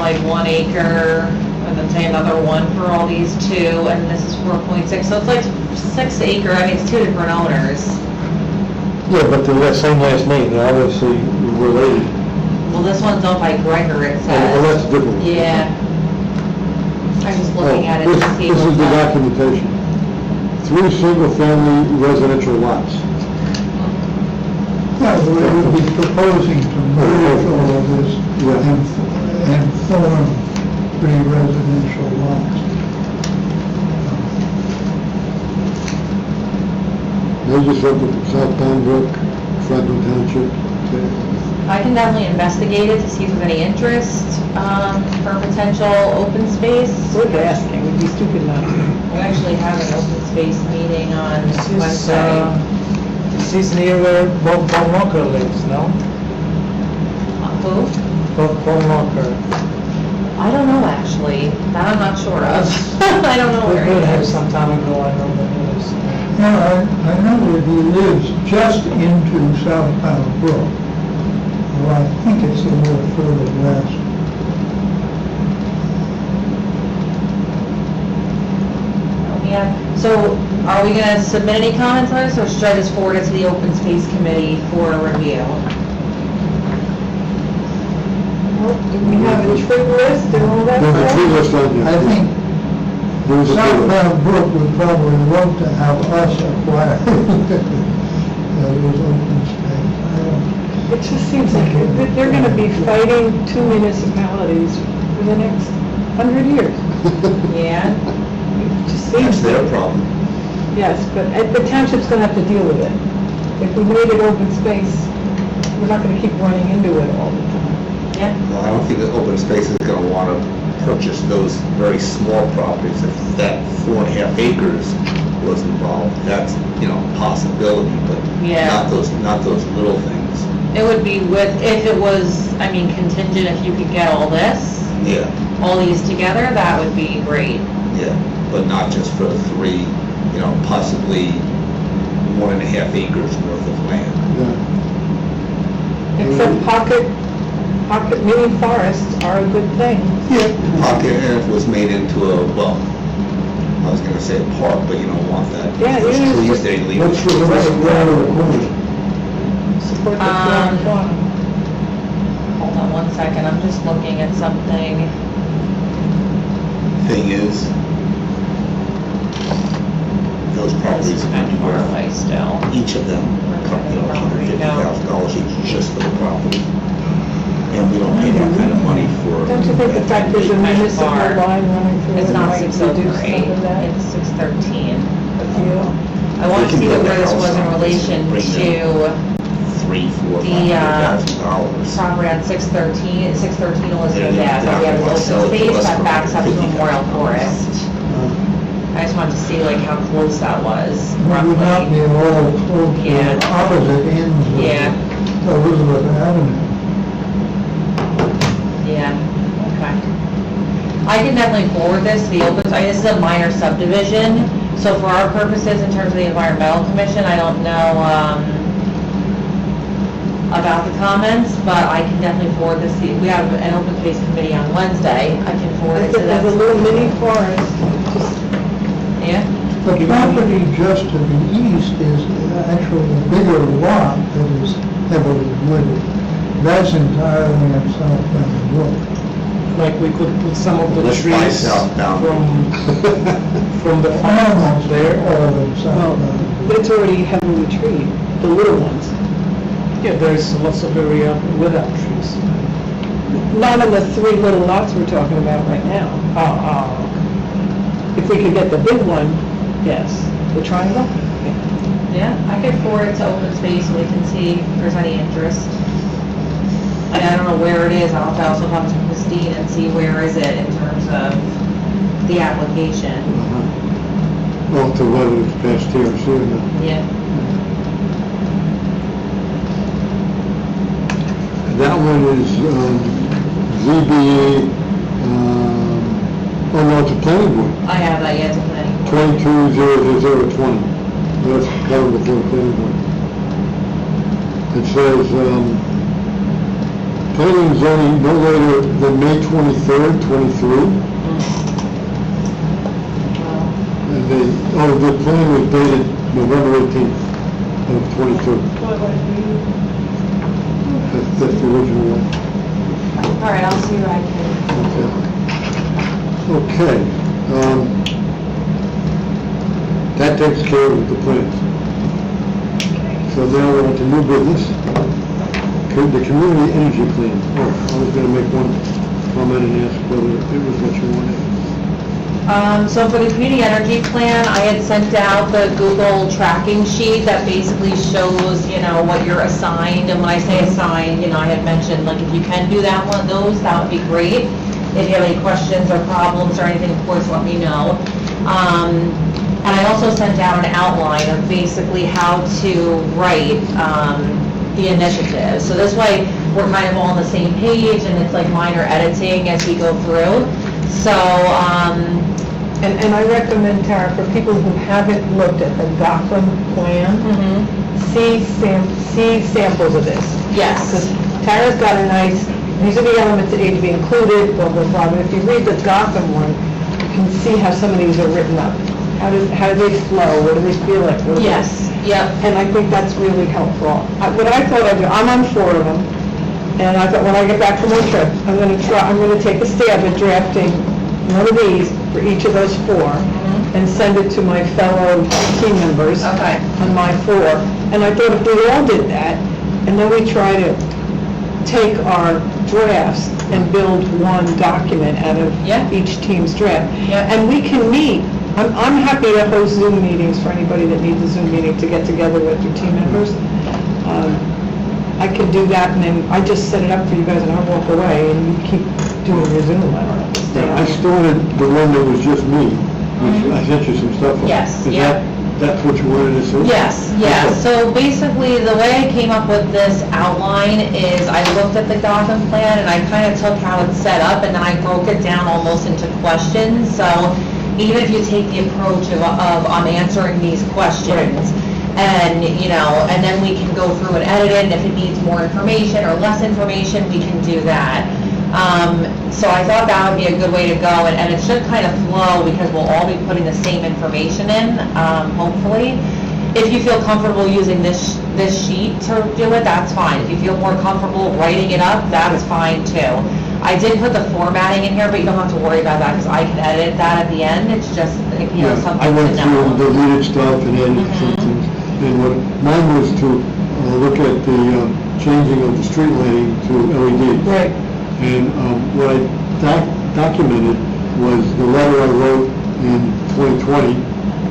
like 1 acre, and then say another one for all these two, and this is 4.6, so it's like 6 acre, I mean, it's 2 different owners. Yeah, but they're the same last name, they're obviously related. Well, this one's owned by Gregor, it Oh, well, that's says. different. Yeah. I'm just looking at it Oh, to see This is what's the up. documentation. 3 single-family residential lots. Yeah, we would be proposing to merge all of this Yeah. and form 3 residential lots. They just looked at South Boundbrook, Franklin Township. I can definitely investigate it to see if there's any interest, for potential open space. Worth asking, we'd be stupid not to. We actually have an open space meeting on Wednesday. This is near where Bob Walker lives, no? Who? Bob Walker. I don't know, actually. That I'm not sure of. I don't know We where did he have is. some time ago, I know that he was. Yeah, I know that he lives just into South Powell Brook. Well, I think it's a little further west. Yeah, so are we gonna submit any comments on this, or should I just forward it to the open space committee for review? Do we have a tree list and all that There's a tree stuff? list on there. I think There's a tree South list. Powell Brook would probably love to have us acquire those open space. I don't- It just seems like they're gonna be fighting 2 municipalities for the next 100 years. Yeah? It just That's seems, their problem. yes, but the township's gonna have to deal with it. If we made it open space, we're not gonna keep running into it all the time. Yeah. Well, I don't think that open space is gonna wanna purchase those very small properties. If that 4.5 acres was involved, that's, a possibility, but Yeah. not those little things. It would be with, if it was, I mean, contingent, if you could get all this, Yeah, all these together, that would be great. yeah, but not just for 3, possibly 1.5 acres worth of land. Yeah. Except pocket mini forests are a good thing. Yeah. Pocket, and if it was made into I was gonna say a park, but you don't want that. Yeah, Those you trees just- there, you leave. What's for the rest of the corner? Support the flora and fauna. Hold on one second, I'm just looking at something. Thing is, those This properties is are kind of far worth, away still. each of them, $150,000 each just for the property. And we don't pay that kind of money for. Don't you think the fact there's a municipal Far. line running through it It's not might reduce 603, some of that? it's 613. Yeah. I want to We can see build where a this house was in on it, relation bring to, $300,000. property on 613 Elizabeth Yeah, Ave, we have an sell open it to space us that for backs up to Memorial $50,000. Forest. I just wanted to see like how close that was, It would not be roughly. all close to Yeah. the opposite ends of Yeah. Elizabeth Avenue. Yeah, okay. I can definitely forward this to the open, this is a minor subdivision, so for our purposes, in terms of the environmental commission, I don't know, about the comments, but I can definitely forward this, we have an open space committee on Wednesday, I can forward it to them. There's a little mini forest, just, Yeah? The property just to the east is actually a bigger lot that is heavily wooded. That's entirely on South Valley Road. Like we could put some of the Let's buy trees southbound. from the farmhouse there. All of South well, Valley. but it's already heavily treed, the little ones. Yeah, there's lots of area without trees. Not on the three little lots we're talking about right now. If we could get the big one, yes. The triangle? Yeah, I can forward it to open space so we can see if there's any interest. I don't know where it is, I'll have to also talk to Christine and see where is it in terms of the application. Well, to whether it's past TRC or not. Yeah. That one is, ZBA, oh no, it's a planning board, I have that, yeah, it's a planning board. 22-00020. That's covered before the planning board. It says, planning and zoning no later than May 23rd, 23. And the plan was dated November 18th of 22. That's the original one. All right, I'll see what I can. Okay. That takes care of the plans. So now we're on to new business. The community energy plan. Oh, I was gonna make one comment and ask whether it was what you wanted. So for the community energy plan, I had sent out the Google tracking sheet that basically shows, what you're assigned. And when I say assigned, I had mentioned, like, if you can do that one of those, that would be great. If you have any questions or problems or anything, of course, let me know. And I also sent out an outline of basically how to write the initiative. So this way, we're kind of all on the same page, and it's like minor editing as we go through. So, And I recommend, Tara, for people who haven't looked at the Gotham plan, see samples of this. yes, Because Tara's got a nice, these are the elements that need to be included, blah, blah, blah. But if you read the Gotham one, you can see how some of these are written up. How do they flow? What do they feel like? What do they- yes, yep. And I think that's really helpful. What I thought I'd do, I'm on 4 of them, and I thought when I get back from my trip, I'm gonna take a stab at drafting one of these for each of those 4, and send it to my fellow team members Okay. on my 4. And I thought if we all did that, and then we try to take our drafts and build one document out of Yeah. each team's draft. Yeah. And we can meet, I'm happy to host Zoom meetings for anybody that needs a Zoom meeting to get together with their team members. I could do that, and then I just set it up for you guys, and I'll walk away, and you keep doing your Zoom. I don't know. Stay I on. started the one that was just me, which I sent you some stuff on. Yes, Is yep. that's what you wanted to see? Yes, yeah, Okay. so basically, the way I came up with this outline is I looked at the Gotham plan and I kind of took how it's set up and then I broke it down almost into questions. So even if you take the approach of I'm answering these questions, and, and then we can go through and edit it, and if it needs more information or less information, we can do that. So I thought that would be a good way to go, and it should kind of flow because we'll all be putting the same information in, hopefully. If you feel comfortable using this sheet to do it, that's fine. If you feel more comfortable writing it up, that is fine too. I did put the formatting in here, but you don't have to worry about that because I can edit that at the end. It's just, Yeah, something I went to through know. and deleted stuff and edited some things. And mine was to look at the changing of the street lighting to LED. Right. And what I documented was the letter I wrote in 2020,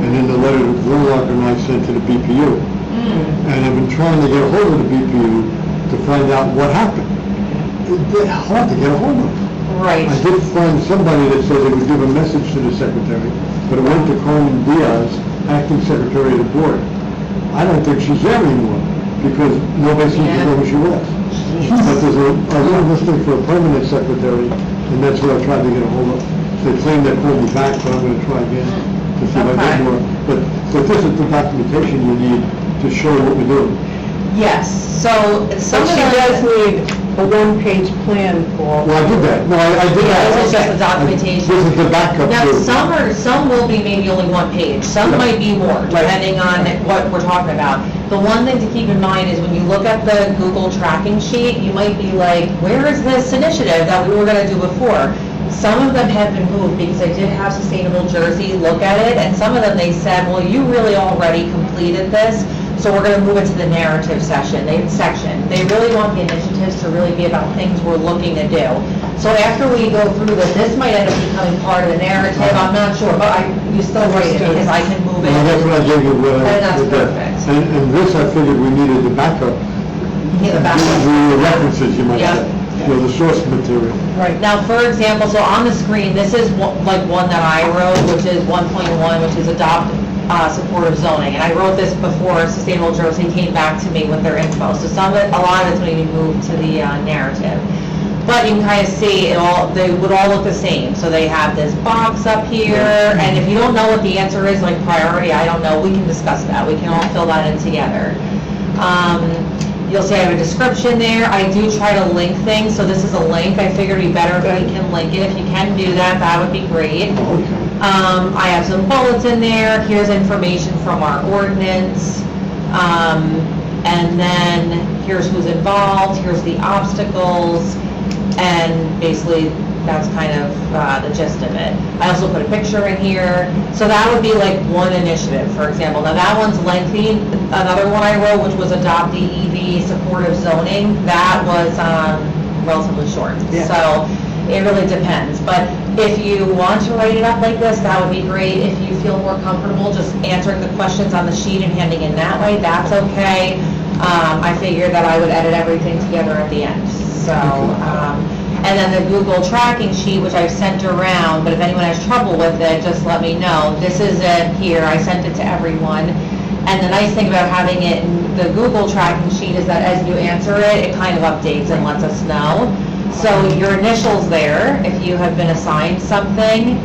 and then the letter that Grunlock and I sent to the BPU. And I've been trying to get a hold of the BPU to find out what happened. It's hard to get a hold of. Right. I did find somebody that said they would give a message to the secretary, but it went to Carmen Diaz, acting secretary of the board. I don't think she's there anymore, because nobody seems to know who she was. But there's I was listening for a permanent secretary, and that's what I tried to get a hold of. They claim they called me back, but I'm gonna try again to see if I Okay. get more. But this is the documentation you need to show what we're doing. Yes, so some But of she does the, need a one-page plan for. Well, I did that. No, I did that. Yeah, this is just the documentation. This is the backup. now, to- some will be maybe only one page, some Yeah. might be more, depending on what we're talking about. The one thing to keep in mind is when you look at the Google tracking sheet, you might be like, where is this initiative that we were gonna do before? Some of them have been moved because I did have Sustainable Jersey look at it, and some of them, they said, well, you really already completed this, so we're gonna move it to the narrative section. They really want the initiatives to really be about things we're looking to do. So after we go through this might end up becoming part of the narrative, I'm not sure, but you still write it because I can move it. Well, that's what I did with, And that's with that. perfect. And this, I figured we needed the backup. Yeah, the backup. The references, you might Yeah. say, you know, the source material. Right. Now, for example, so on the screen, this is like one that I wrote, which is 1.1, which is adopt supportive zoning. And I wrote this before Sustainable Jersey came back to me with their info. So some of it, a lot of it's going to be moved to the narrative. But you can kind of see it all, they would all look the same. So they have this box up here, and if you don't know what the answer is, like priority, I don't know, we can discuss that. We can all fill that in together. You'll see I have a description there. I do try to link things, so this is a link. I figured it'd be better if we can link it. If you can do that, that would be great. Okay. I have some bullets in there. Here's information from our ordinance. And then here's who's involved, here's the obstacles, and basically that's kind of the gist of it. I also put a picture in here. So that would be like one initiative, for example. Now that one's lengthy. Another one I wrote, which was adopt the EV supportive zoning, that was relatively short. Yeah. So it really depends. But if you want to write it up like this, that would be great. If you feel more comfortable just answering the questions on the sheet and handing in that way, that's okay. I figured that I would edit everything together at the end. So, and then the Google tracking sheet, which I've sent around, but if anyone has trouble with it, just let me know. This is it here. I sent it to everyone. And the nice thing about having it in the Google tracking sheet is that as you answer it, it kind of updates and lets us know. So your initials there, if you have been assigned something,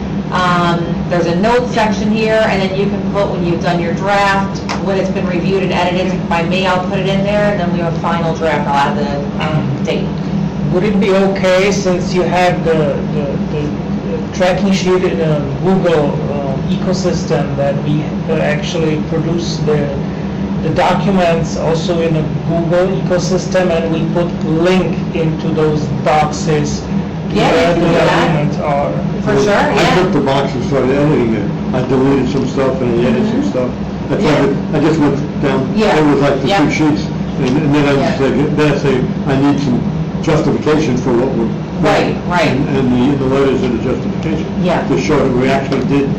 there's a note section here, and then you can put when you've done your draft, when it's been reviewed and edited by me, I'll put it in there, and then we have a final draft, I'll add the date. Would it be okay, since you have the tracking sheet in a Google ecosystem, that we actually produce the documents also in a Google ecosystem, and we put link into those boxes Yeah, where you can the do that. documents are? For sure, I yeah. took the box and started editing it. I deleted some stuff and I added some stuff. I tried to, I just went down, Yeah. it was like the Yeah. two sheets. And then I just said, then I say, I need some justification for what we're. Right, right. And the letters of the justification. Yeah. To show that we actually did,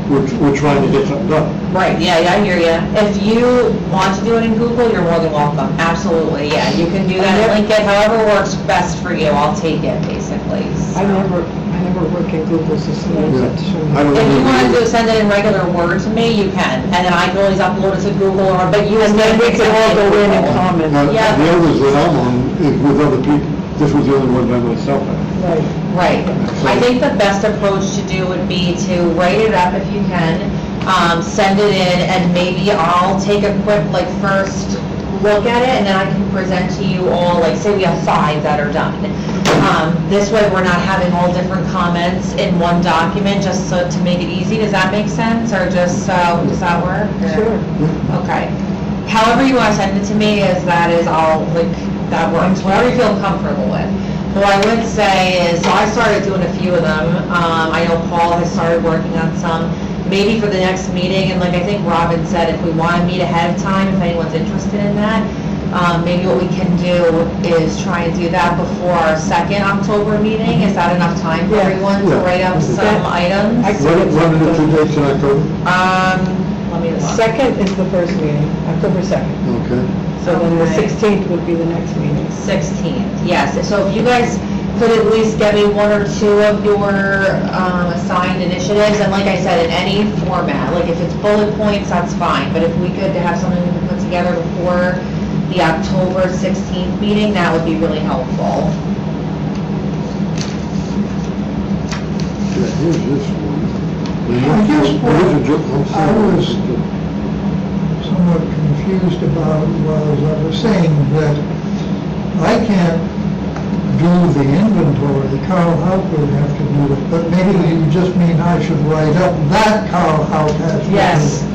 we're trying to get something done. Right, yeah, I hear you. If you want to do it in Google, you're more than welcome. Absolutely, yeah. You can do that, link it, however works best for you. I'll take it, basically. So. I never work in Google system. I don't If you know. want to send it in regular Word to me, you can. And then I can always upload it to Google, but you. And then we can all go in and comment. Now, Yeah. the others that I'm on is with other people. This was the only one by myself. Right. Right. I think the best approach to do would be to write it up if you can, send it in, and maybe I'll take a quick, like, first look at it, and then I can present to you all, like, say we have 5 that are done. This way, we're not having all different comments in one document, just so to make it easy. Does that make sense, or just, does that work? or- Sure. Okay. However you want to send it to me, I'll, like, that works, whatever you feel comfortable with. What I would say is, so I started doing a few of them. I know Paul has started working on some, maybe for the next meeting, and like I think Robin said, if we want to meet ahead of time, if anyone's interested in that, maybe what we can do is try and do that before our second October meeting. Is that enough time for Yeah. everyone to Yeah. write up some That- items? I- What are the 2 dates in October? let me look. Second is the first meeting, October 2nd. Okay. So then the Okay. 16th would be the next meeting. 16th, yes. So if you guys could at least get me one or two of your assigned initiatives, and like I said, in any format, like if it's bullet points, that's fine, but if we could have something we could put together before the October 16th meeting, that would be really helpful. Yeah, here's this one. I guess what I'm I sorry. was somewhat confused about was, I was saying that I can't do the inventory, Carl Hout would have to do it, but maybe you just mean I should write up that Carl Hout has to do.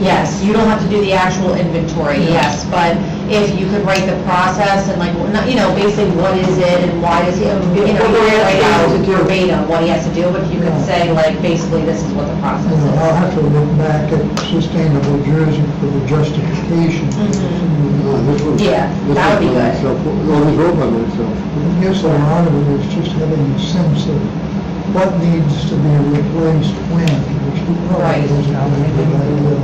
Yes, you don't have to do the actual inventory, yes, but if you could write the process and like, you know, basically what is it and why does he, you know, you don't write out verbatim what he has to do, but you could say like, basically this is what the process You know, I'll is. have to look back at Sustainable Jersey for the justification. This one. Yeah, this that would be one by good. myself. Oh, this wrote by myself. I guess a lot of it is just having a sense of what needs to be replaced when, which Right. probably isn't a good idea.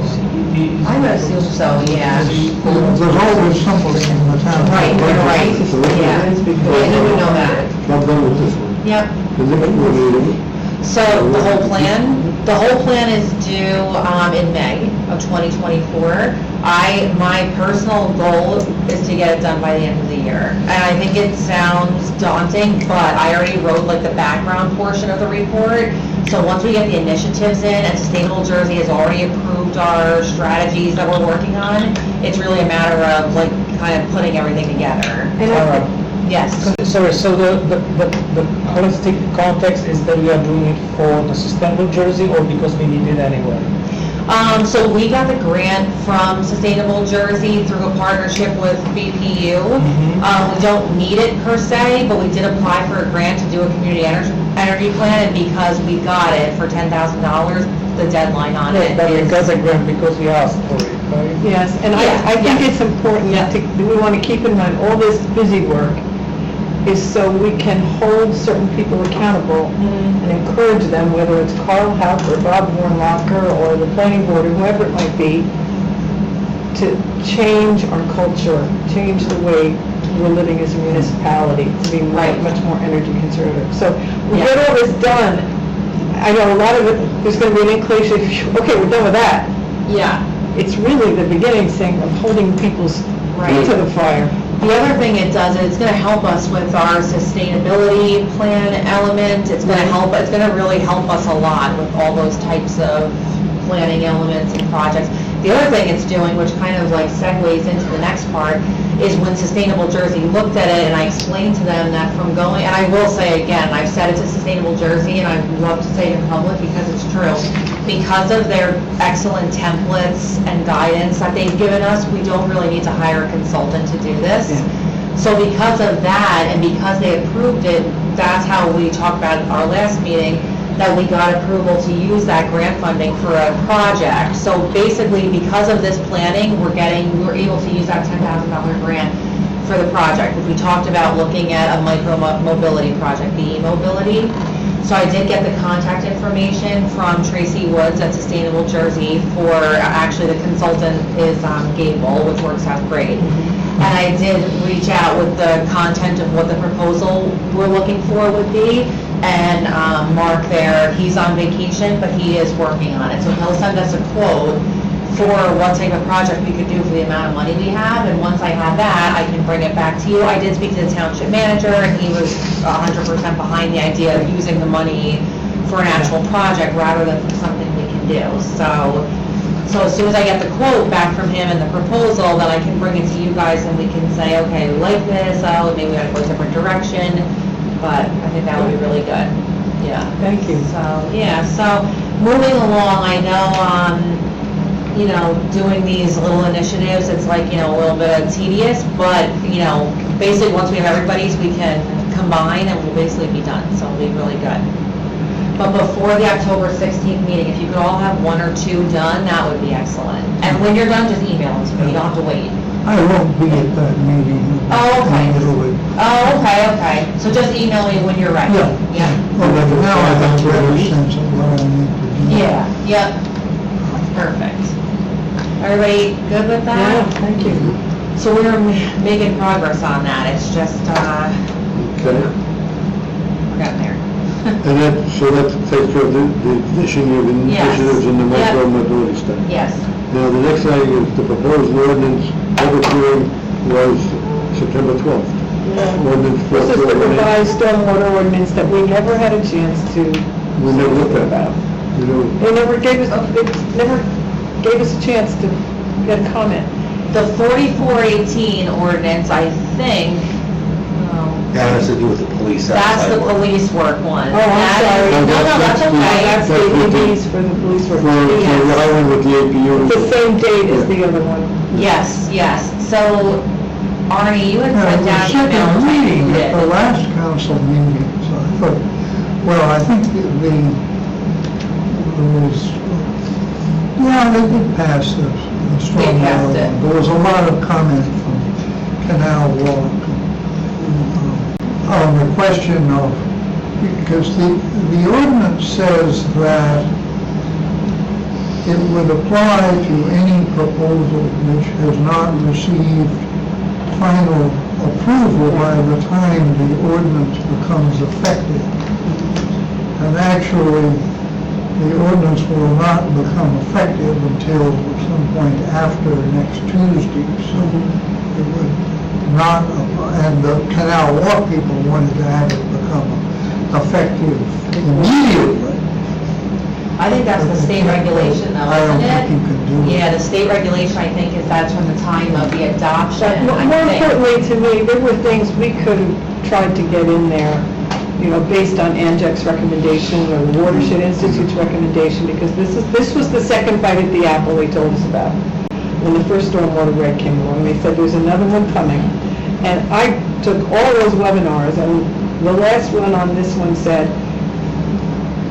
I would assume so, yeah. There's always something in the town. Right, you're right, yeah. Yeah, you would know that. I'm done with this one. Yep. The next one So the whole plan is due in May of 2024. My personal goal is to get it done by the end of the year. And I think it sounds daunting, but I already wrote like the background portion of the report. So once we get the initiatives in and Sustainable Jersey has already approved our strategies that we're working on, it's really a matter of like kind of putting everything together. And All I right. Yes. Sorry, so the holistic context is that we are doing it for the Sustainable Jersey or because we need it anyway? So we got the grant from Sustainable Jersey through a partnership with BPU. We don't need it per se, but we did apply for a grant to do a community energy plan, and because we got it for $10,000, the deadline on it But we is... got the grant because we asked for it, right? Yes, and Yeah, I think yeah. it's important Yeah. we want to keep in mind, all this busy work is so we can hold certain people accountable and encourage them, whether it's Carl Hout or Bob Warnlocker or the planning board or whoever it might be, to change our culture, change the way we're living as a municipality, to be Right. much more energy conservative. So we Yeah. get all this done. I know a lot of it, there's going to be an inclination, okay, we're done with that. Yeah. It's really the beginning thing of holding people's Right. feet to the fire. The other thing it does, is it's gonna help us with our sustainability plan element. It's gonna really help us a lot with all those types of planning elements and projects. The other thing it's doing, which kind of like segues into the next part, is when Sustainable Jersey looked at it and I explained to them that from going, and I will say again, I've said it to Sustainable Jersey and I love to say it in public because it's true. Because of their excellent templates and guidance that they've given us, we don't really need to hire a consultant to do this. So because of that, and because they approved it, that's how we talked about at our last meeting, that we got approval to use that grant funding for a project. So basically, because of this planning, we're able to use that $10,000 grant for the project, which we talked about looking at a micro-mobility project, the e-mobility. So I did get the contact information from Tracy Woods at Sustainable Jersey for, actually the consultant is Gable, which works out great. And I did reach out with the content of what the proposal we're looking for would be. And Mark there, he's on vacation, but he is working on it. So he'll send us a quote for what type of project we could do for the amount of money we have. And once I have that, I can bring it back to you. I did speak to the township manager, and he was 100% behind the idea of using the money for an actual project rather than for something we can do. So as soon as I get the quote back from him and the proposal, then I can bring it to you guys and we can say, okay, we like this, oh, maybe we gotta go a different direction. But I think that would be really good. Yeah. Thank you. So, yeah, so moving along, I know, doing these little initiatives, it's like, a little bit tedious, but, basically, once we have everybody's, we can combine and we'll basically be done, so it'll be really good. But before the October 16th meeting, if you could all have one or two done, that would be excellent. And when you're done, just email them to me, you don't have to wait. I won't be at that meeting. Oh, okay. in Italy. Oh, okay. So just email me when you're ready. Yeah. Yeah. Well, but now I have a better sense of what I need to do. Yeah, yep. Perfect. Everybody good with Yeah, that? thank you. So we're making progress on that, it's just, Okay. we're getting there. And so that takes care of the issuing of Yes. initiatives in the Yep. micro-mobility study. Yes, Now, the next thing is the proposed ordinance, public hearing was September 12th. Ordinance This is the 448. revised stormwater ordinance that we never had a chance to. We never looked at about. You know, They never gave us a chance to get a comment. the 4418 ordinance, I think, That has to do with the police that's outside the work. police work one. Oh, I'm That is- sorry. No, no, that's That's the- okay. That's the ADs for the police work. for the island with the APU. The same date as the other one. Yes, yes, so Arnie, you had sent The down second emails. reading at the last council meeting, so I thought, well, I think there was, yeah, they did pass the passed stormwater. it. There was a lot of comment from Canal Walk on the question of, because the ordinance says that it would apply to any proposal which has not received final approval by the time the ordinance becomes effective. And actually, the ordinance will not become effective until some point after next Tuesday, so it would not, and the Canal Walk people wanted to have it become effective immediately. I think that's the state regulation though, I don't isn't it? think you can do it. Yeah, the state regulation, I think, is that's from the time of the adoption, But I more think. importantly to me, there were things we could have tried to get in there, you know, based on ANJEC's recommendation or the Watershed Institute's recommendation, because this was the second bite at the apple they told us about. When the first stormwater reg came along, they said there's another one coming. And I took all those webinars, and the last one on this one said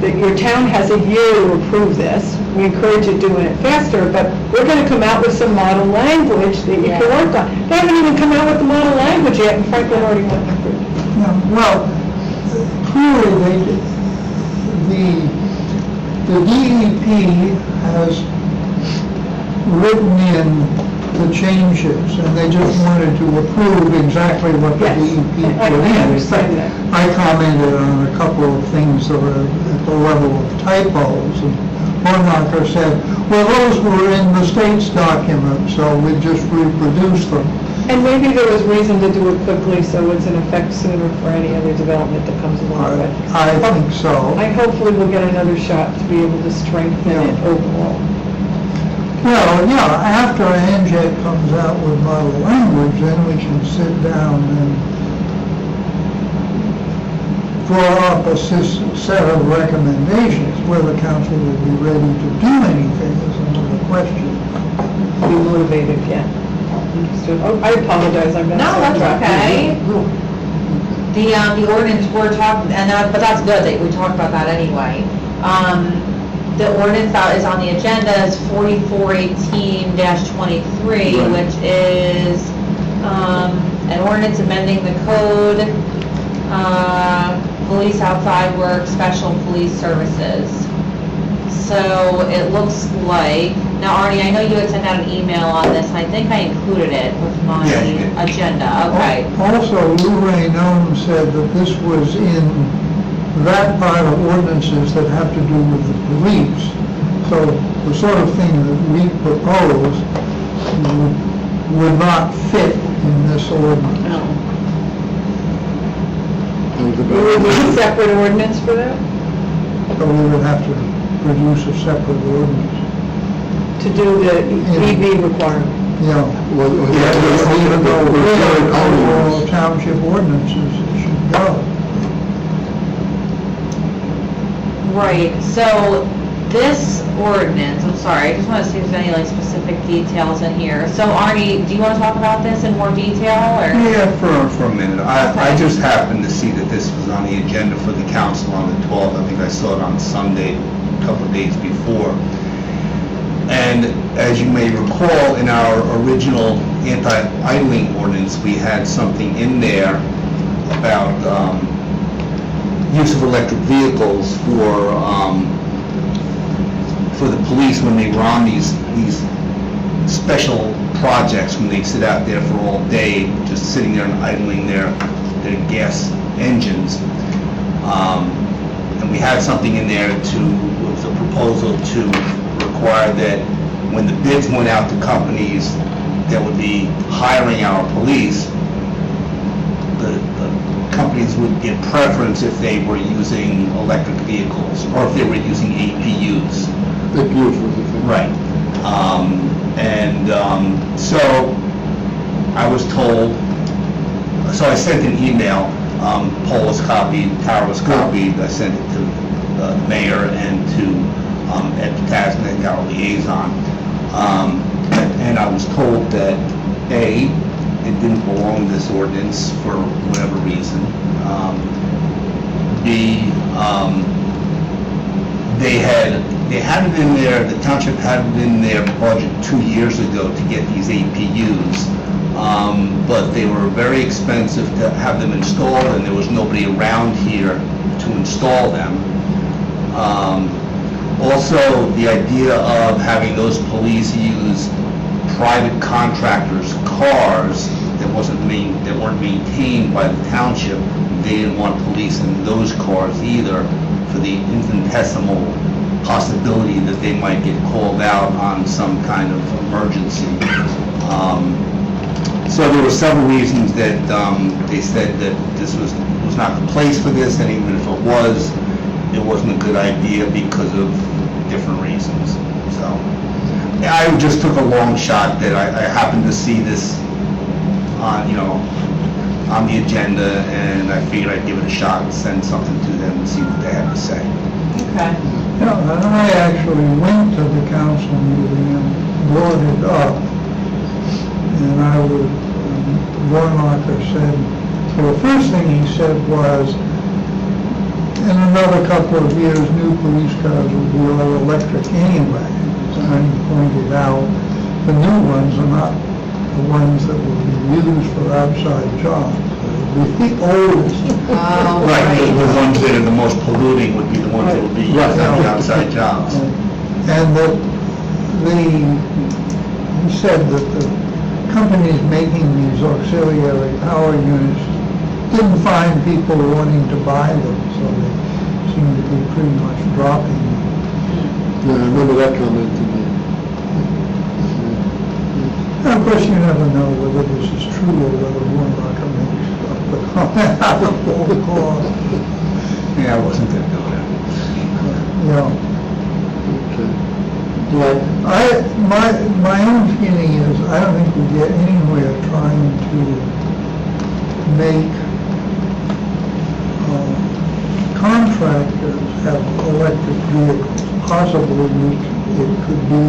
that your town has a year to approve this. We encourage you doing it faster, but we're going to come out with some model language that you can work on. They haven't even come out with the model language yet, and Franklin already went through. Yeah, well, clearly, the DEP has written in the changes, and they just wanted to approve exactly what the Yes, DEP I put in. understand that. I commented on a couple of things that were at the level of typos, and Hornmacher said, well, those were in the state's document, so we just reproduced them. And maybe there was reason to do it quickly, so it's in effect sooner for any other development that comes along with it. I think so. I hopefully will get another shot to be able to strengthen it Yeah. overall. Well, yeah, after ANJEC comes out with model language, then we can sit down and draw up a set of recommendations. Whether council will be ready to do anything is another question. Be motivated, yeah. Understood. Oh, I apologize, I've been No, that's sidetracked. okay. The ordinance we're talking, but that's good that we talked about that anyway. The ordinance that is on the agenda is 4418-23, Right. which is, an ordinance amending the code, police outside work, special police services. So it looks like, now Arnie, I know you had sent out an email on this, and I think I included it with my Yeah, you did. agenda, okay. Also, Lou Raynone said that this was in that part of ordinances that have to do with the police. So the sort of thing that we propose would not fit in this ordinance. No. That was We would need a about- separate ordinance for that, So we would have to produce a separate ordinance. to do the EV requirement. Yeah. Well, Even though we're we're all all township ordinances, it should go. Right, so this ordinance, I'm sorry, I just want to see if there's any like specific details in here. So Arnie, do you want to talk about this in more detail, or? Yeah, for a minute. I Okay. just happened to see that this was on the agenda for the council on the 12th. I think I saw it on Sunday, a couple of days before. And as you may recall, in our original anti-idling ordinance, we had something in there about use of electric vehicles for the police when they were on these special projects when they sit out there for all day, just sitting there and idling their gas engines. And we had something in there it was a proposal to require that when the bids went out to companies that would be hiring our police, the companies would get preference if they were using electric vehicles or if they were using APUs. APUs was the thing. Right. So I was told, so I sent an email, Paul was copied, Tara was copied, I sent it to the mayor and to Ed Tasman, our liaison. And I was told that, A, it didn't belong in this ordinance for whatever reason. B, they had it in there, the township had it in their budget 2 years ago to get these APUs, but they were very expensive to have them installed, and there was nobody around here to install them. Also, the idea of having those police use private contractors' cars that weren't maintained by the township, they didn't want police in those cars either, for the infinitesimal possibility that they might get called out on some kind of emergency. So there were several reasons that they said that this was not the place for this, and even if it wasn't a good idea because of different reasons. So I just took a long shot that I happened to see this on the agenda, and I figured I'd give it a shot and send something to them and see what they had to say. Okay. Yeah, and I actually went to the council meeting and brought it up, and I would, Warnocker said, well, the first thing he said was, in another couple of years, new police cars will be all electric anyway. And he pointed out, the new ones are not the ones that will be used for outside jobs. The oldest. Oh, Right, the ones that are the most polluting would be the ones that would be used on the outside jobs. And that he said that the companies making these auxiliary power units didn't find people wanting to buy them, so they seem to be pretty much dropping them. Yeah, I remember that comment. And of course, you never know whether this is true or whether Warnocker makes up the comment out of all the cause. Yeah, I wasn't going to go there. Yeah. My own feeling is, I don't think we get anywhere trying to make contractors have electric vehicles. Possibly it could be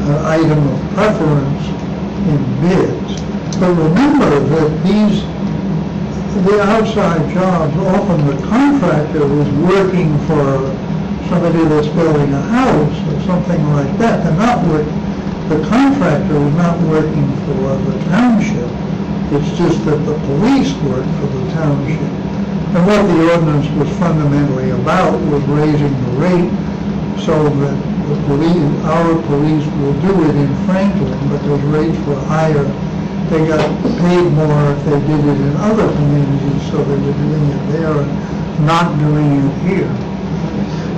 an item of preference in bids. But remember that the outside jobs, often the contractor is working for somebody that's building a house or something like that. The contractor is not working for the township. It's just that the police work for the township. And what the ordinance was fundamentally about was raising the rate so that our police will do it in Franklin, but those rates were higher. They got paid more if they did it in other communities, so they were doing it there and not doing it here.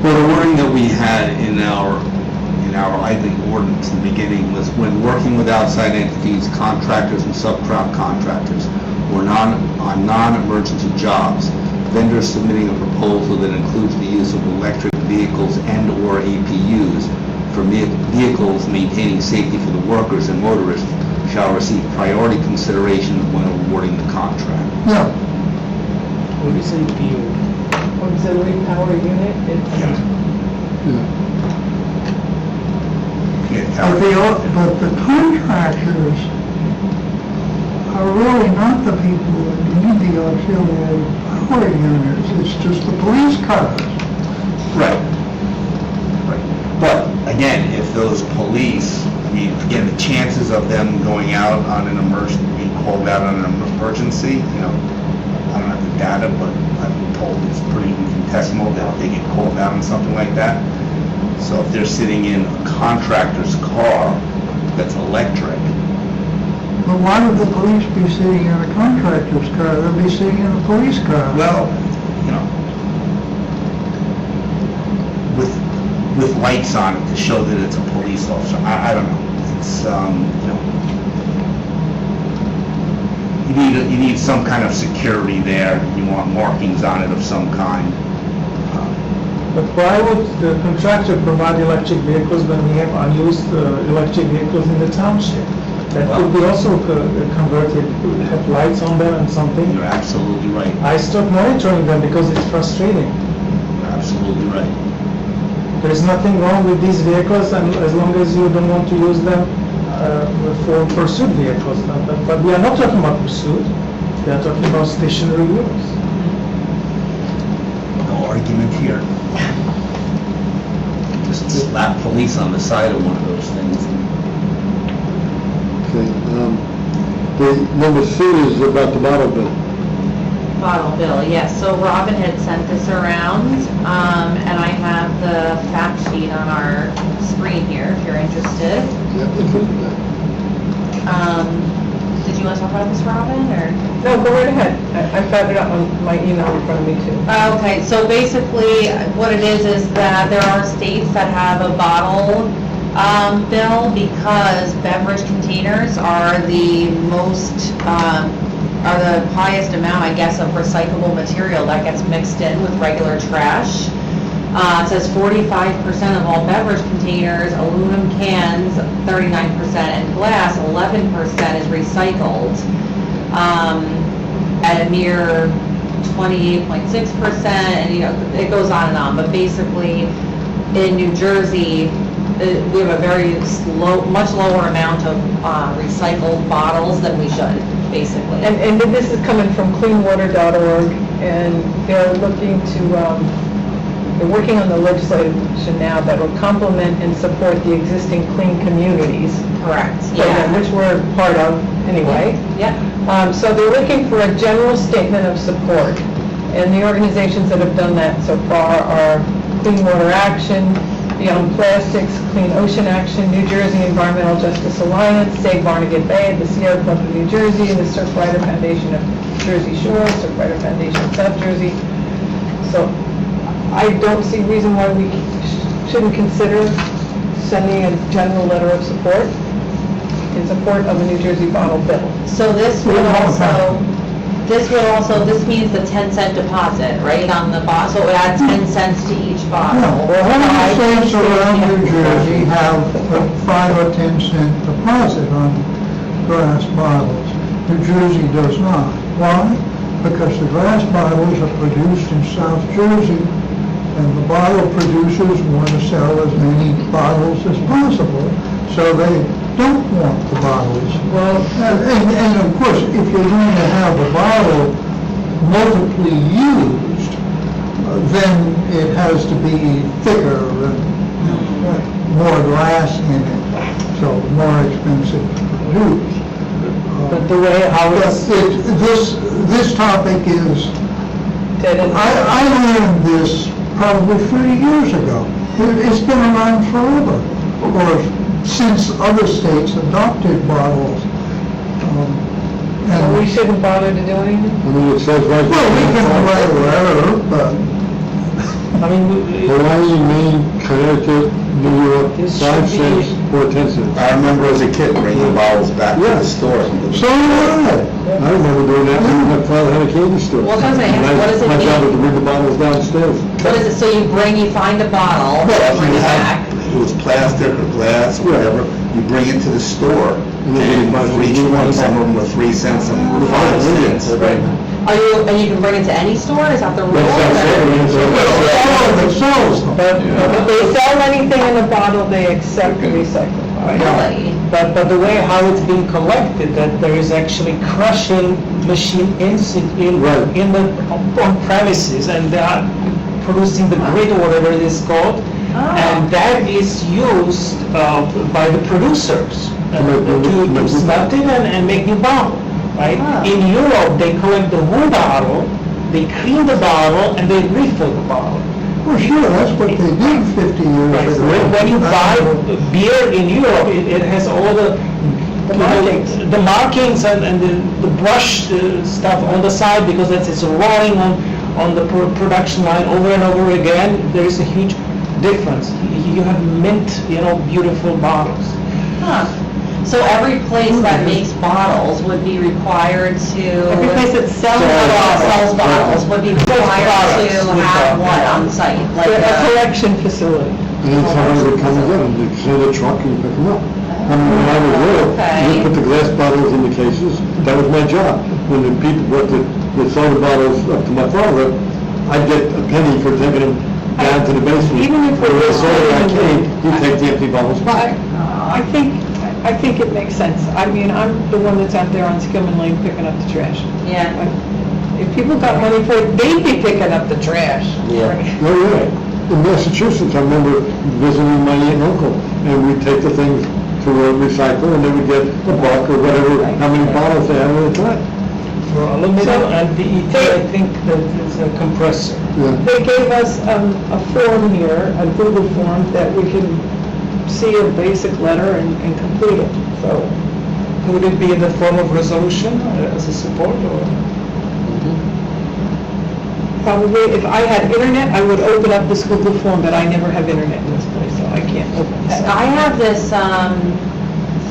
Well, the wording that we had in our idling ordinance in the beginning was when working with outside entities, contractors and subcontractors, or on non-emergency jobs, vendors submitting a proposal that includes the use of electric vehicles and/or APUs for vehicles maintaining safety for the workers and motorists shall receive priority consideration when awarding the contract. Yeah. What is an APU? Auxiliary power unit, But the contractors are really not the people that need the auxiliary power units, it's just the police cars. Right. But again, if those police, again, the chances of them going out on an emergency, being called out on an emergency, I don't have the data, but I've been told it's pretty infinitesimal that they get called out on something like that. So if they're sitting in a contractor's car that's electric, But why would the police be sitting in a contractor's car? They'll be sitting in a police car. well, you know, with lights on it to show that it's a police officer, I don't know. It's, you know, you need some kind of security there, you want markings on it of some kind. But why would the contractor provide electric vehicles when we have unused electric vehicles in the township? That could be also converted, have lights on them and something. You're absolutely right. I stopped monitoring them because it's frustrating. You're absolutely right. There is nothing wrong with these vehicles, and as long as you don't want to use them for pursuit vehicles. But we are not talking about pursuit, we are talking about stationary use. No argument here. Just slap police on the side of one of those things. Okay, the number C is about the bottle bill. Bottle bill, yes. So Robin had sent this around, and I have the fact sheet on our screen here, if you're interested. Did you want to talk about this, Robin, or? No, go right ahead. I've got it up on my email in front of me too. Okay, so basically, what it is that there are states that have a bottle bill because beverage containers are the most, are the highest amount, I guess, of recyclable material that gets mixed in with regular trash. It says 45% of all beverage containers, aluminum cans, 39%, and glass, 11% is recycled. At a mere 28.6%, and you know, it goes on, but basically, in New Jersey, we have a very much lower amount of recycled bottles than we should, basically. And this is coming from cleanwater.org, and they're looking to, they're working on the legislation now that will complement and support the existing clean communities Correct, program, yeah. which we're part of anyway. Yep. So they're looking for a general statement of support, and the organizations that have done that so far are Clean Water Action, Beyond Plastics, Clean Ocean Action, New Jersey Environmental Justice Alliance, Save Barnegat Bay, the Sierra Club of New Jersey, the Surf Rider Foundation of Jersey Shore, Surf Rider Foundation of South Jersey. So I don't see reason why we shouldn't consider sending a general letter of support in support of a New Jersey bottle bill. So this means the 10-cent deposit, right, on the bottle, so it adds 10 cents to each bottle. No, well, how many states around New Jersey have a 5 or 10 cent deposit on glass bottles? New Jersey does not. Why? Because the glass bottles are produced in South Jersey, and the bottle producers want to sell as many bottles as possible, so they don't want the bottles. Well, and of course, if you're going to have a bottle multiply used, then it has to be thicker and more glass in it, so more expensive to produce. But the way how it's... This topic is, Dead end. I learned this probably 30 years ago. It's been around forever, or since other states adopted bottles. So we shouldn't bother to do anything? I mean, it says right there. Well, we can write a letter, but I mean, Hawaii, Maine, Connecticut, New York, This 5 should cents be- or 10 cents. I remember as a kid bringing bottles back to the store. so did I remember doing that when my father had a candy store. Well, I was gonna say, what does it My job was mean? to bring the bottles downstairs. What is it, so you find a bottle, Well, bring you it have, back? it was plastic or glass, or whatever, you bring it to the store, And then you buy and for each one, some of them were 3 cents, some of them were 5 cents. And you can bring it to any store, is that the rule? all of it sells them. but If they sell anything in a bottle, they accept recycled. Really? But the way how it's being collected, that there is actually crushing machine Right. on premises, and they are producing the grit or whatever it is called, and that is used by the producers to smelt it and make new bottle, right? Ah. In Europe, they collect the whole bottle, they clean the bottle, and they refill the bottle. Well, sure, that's what they did 50 years Right, so ago. when you buy beer in Europe, it has all the markings and the brush stuff on the side because it's rolling on the production line over and over again. There is a huge difference. You have mint, beautiful bottles. Huh. So every place that makes bottles would be required to... Every place that sells Sells bottles would be required products to with have that. what on site? Like a collection facility. And then somebody would come and get them, they'd send a truck and pick them up. I mean, when I was there, Okay. we put the glass bottles in the cases, that was my job. When the people brought the soda bottles up to my father, I'd get a penny for taking them down to the basement. Even if When we're the soda guy just- came, he'd take the empty bottles back. I think it makes sense. I mean, I'm the one that's out there on Skillman Lane picking up the trash. Yeah. If people got money for it, they'd be picking up the trash. Oh, yeah. In Massachusetts, I remember visiting my aunt and uncle, and we'd take the things to recycle, and they would get a buck or whatever, how many bottles they had at a time. For aluminum So, and PET, I think that it's a compressor. Yeah. They gave us a form here, a Google form, that we can see a basic letter and complete it, so. Would it be in the form of resolution as a support or? Probably, if I had internet, I would open up this Google form, but I never have internet in this place, so I can't open it. I have this,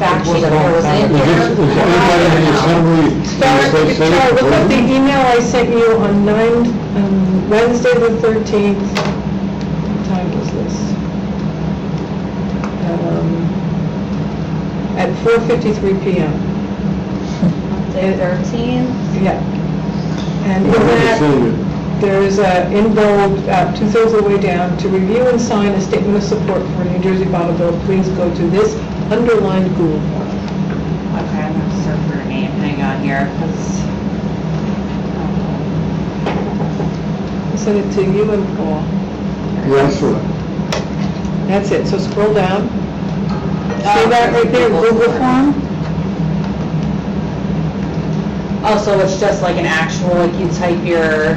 fact sheet that was in Is this, is anybody in the assembly, in the state Charlie, look at the senate? email I sent you on Wednesday the 13th. What time was this? At 4:53 PM. Day 13th. Yeah. And in I haven't that, seen it. there is in bold, 2/3 of the way down, to review and sign a statement of support for New Jersey Bottle Bill, please go to this underlined Google form. Okay, I'm gonna search for her name, hang on here, because... I sent it to you and Paul. Yeah, I saw it. That's it, so scroll down. See that right there, Google form? Oh, so it's just like an actual, like you type your,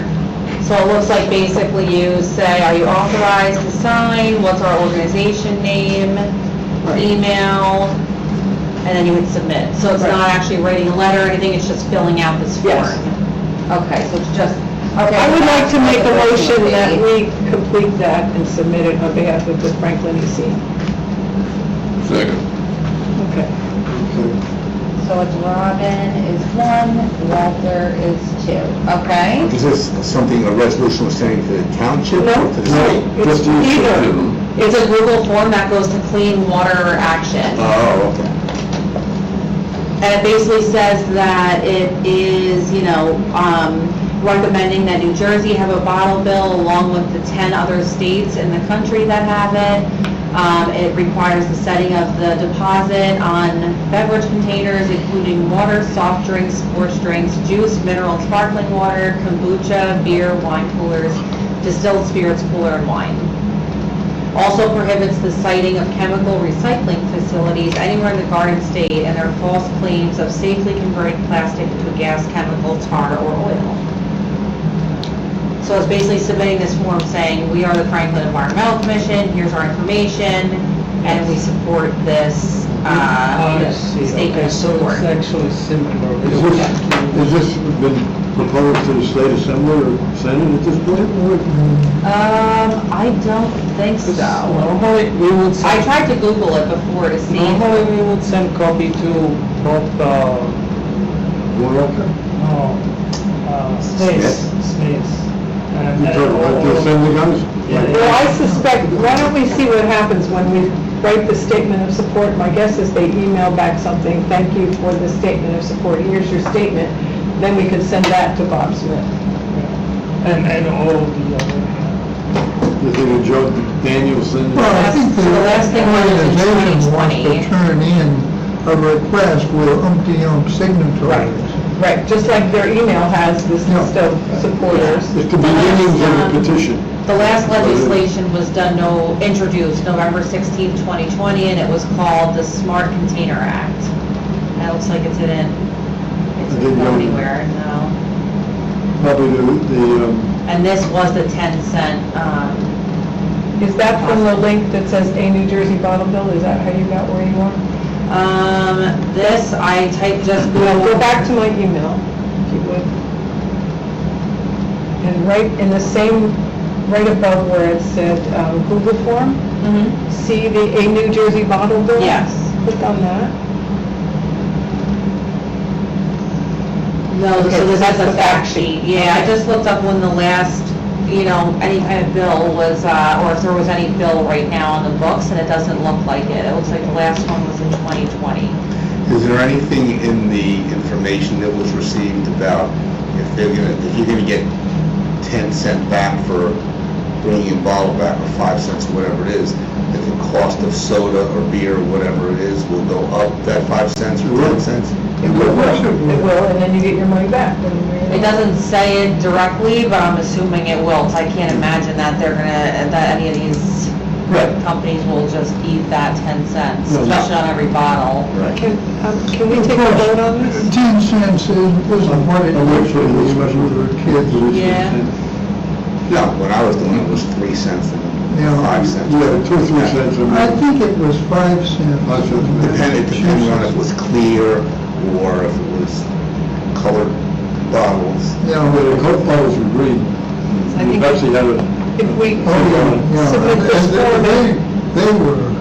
so it looks like basically you say, are you authorized to sign? What's our organization name? Email? And then you would submit. So it's Right. not actually writing a letter or anything, it's just filling out this form? Yes. Okay, so it's just, okay. I would like to make a that's motion that maybe. we complete that and submit it on behalf of the Franklin EC. Second. Okay. So it's Robin is 1, Walter is 2, okay? Is this something, a resolution was sending to the township? No. or to the state? It's Just use it. either. It's a Google form that goes to Clean Water Action. Oh, okay. And it basically says that it is, recommending that New Jersey have a bottle bill along with the 10 other states in the country that have it. It requires the setting of the deposit on beverage containers, including water, soft drinks, sports drinks, juice, mineral, and sparkling water, kombucha, beer, wine coolers, distilled spirits, cooler, and wine. Also prohibits the citing of chemical recycling facilities anywhere in the Garden State and their false claims of safely converting plastic to a gas, chemical, tar, or oil. So it's basically submitting this form saying, we are the Franklin Environmental Commission, here's our information, and we support this, I see. statement Okay, of so support. it's actually similar. Is this been proposed to the state assembly or senate at this point? I don't think so. Normally, we would I send, tried to Google it before to see. normally we would send copy to both, Space. And You talk about the assembly guys? Well, I suspect, why don't we see what happens when we write the statement of support? My guess is they email back something, thank you for the statement of support, here's your statement. Then we could send that to Bob Smith. and all the other. You think of Joe Danielson? Well, I think the The last thing was in organization wants to 2020. turn in a request with umpty-ump signatories. Right, just like their email has this list of supporters. It could be meetings and a petition. The last legislation was introduced November 16, 2020, and it was called the Smart Container Act. And it looks like it didn't didn't go go anywhere, no. Probably the And this was the 10 cent, Is that from the link that says A New Jersey bottle bill? Is that how you got where you are? This, I typed just Now, Google. go back to my email, if you would. And right in the same, right above where it said Google form, Mhm. see the A New Jersey bottle bill? Yes. Click on that. No, Okay, so this that's is a the fact fact sheet. Yeah, I just looked up when the last, any kind of bill was, or if there was any bill right now on the books, and it doesn't look like it. It looks like the last one was in 2020. Is there anything in the information that was received about if you're gonna get 10 cent back for bringing a bottle back, or 5 cents, or whatever it is, that the cost of soda or beer, or whatever it is, will go up that 5 cents or 10 cents? It will, and then you get your money back. It doesn't say it directly, but I'm assuming it will, 'cause I can't imagine that that any of these companies will just eat that 10 cents, No. especially on every bottle. Right. Can we take a vote on this? 10 cents isn't what it used to be when we were kids. Yeah. No, when I was doing it, it was 3 cents Yeah. and 5 cents. Yeah, 2 or 3 cents. I think it was 5 cents. 5 cents. Depending on if it was clear or if it was colored bottles. Yeah. The Coke bottles were green. I think Pepsi had a, if we Oh, yeah. submit this And form, they were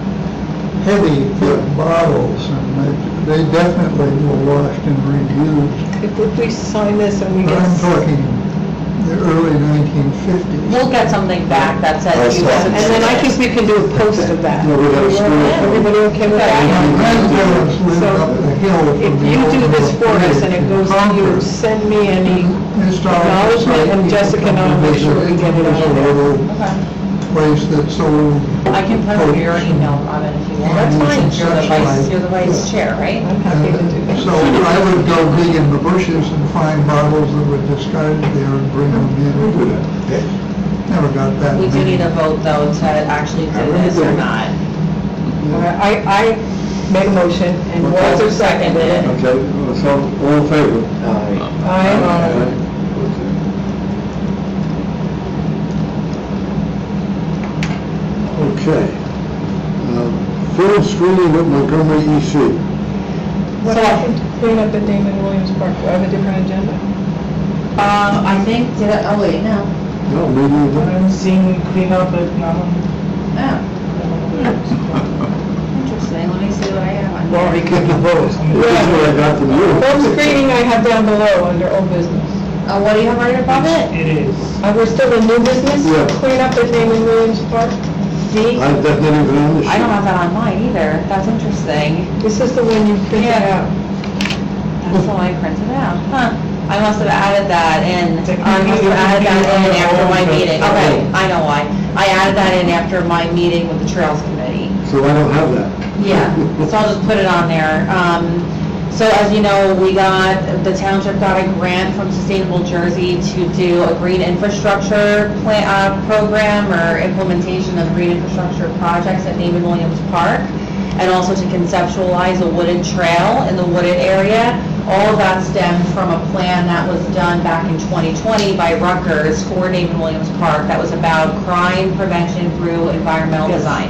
heavy thick bottles, and they definitely were washed and reused. if we sign this and we get... I'm talking the early 1950s. We'll get something back that says you That's haven't. And then I think we can do a post of that. Yeah, we got a screw. Everybody okay with that? My grandparents lived So, up the hill from if the you do old this for us and it goes to you, Concord. send me any Historical acknowledgement, and society Jessica and I'll make sure we get it was on a there. little Okay. place that sold. I can put up your email, Robin, if you want. That's fine. You're the vice chair, right? I'm happy to do that. So I would go dig in the bushes and find bottles that were discarded there and bring them in. Never got that. We do many. need a vote, though, to actually do this or not. I made a motion, and Walter seconded it. Okay, so all in favor? Aye. Okay. Field screening at Montgomery EC. What happened? Clean up at Damon Williams Park, do I have a different agenda? I think, oh wait, no. No, maybe, I'm seeing cleanup at Oh, interesting, let me see what I have on Well, we here. could do both. this is what I got from you. Film screening I have down below under old business. What do you have right above it? It is. We're still in new business? Yeah. Clean up at Damon Williams Park? D? That's not even on this sheet. I don't have that on mine either, that's interesting. This is the one you printed Yeah. out. That's the one I printed out, huh? I must have added that in, I must have added that in after my meeting. Okay, I know why. I added that in after my meeting with the Trails Committee. So I don't have that. Yeah, so I'll just put it on there. So as you know, the township got a grant from Sustainable Jersey to do a green infrastructure program or implementation of green infrastructure projects at David Williams Park, and also to conceptualize a wooded trail in the wooded area. All of that stemmed from a plan that was done back in 2020 by Rutgers for David Williams Park that was about crime prevention through environmental design.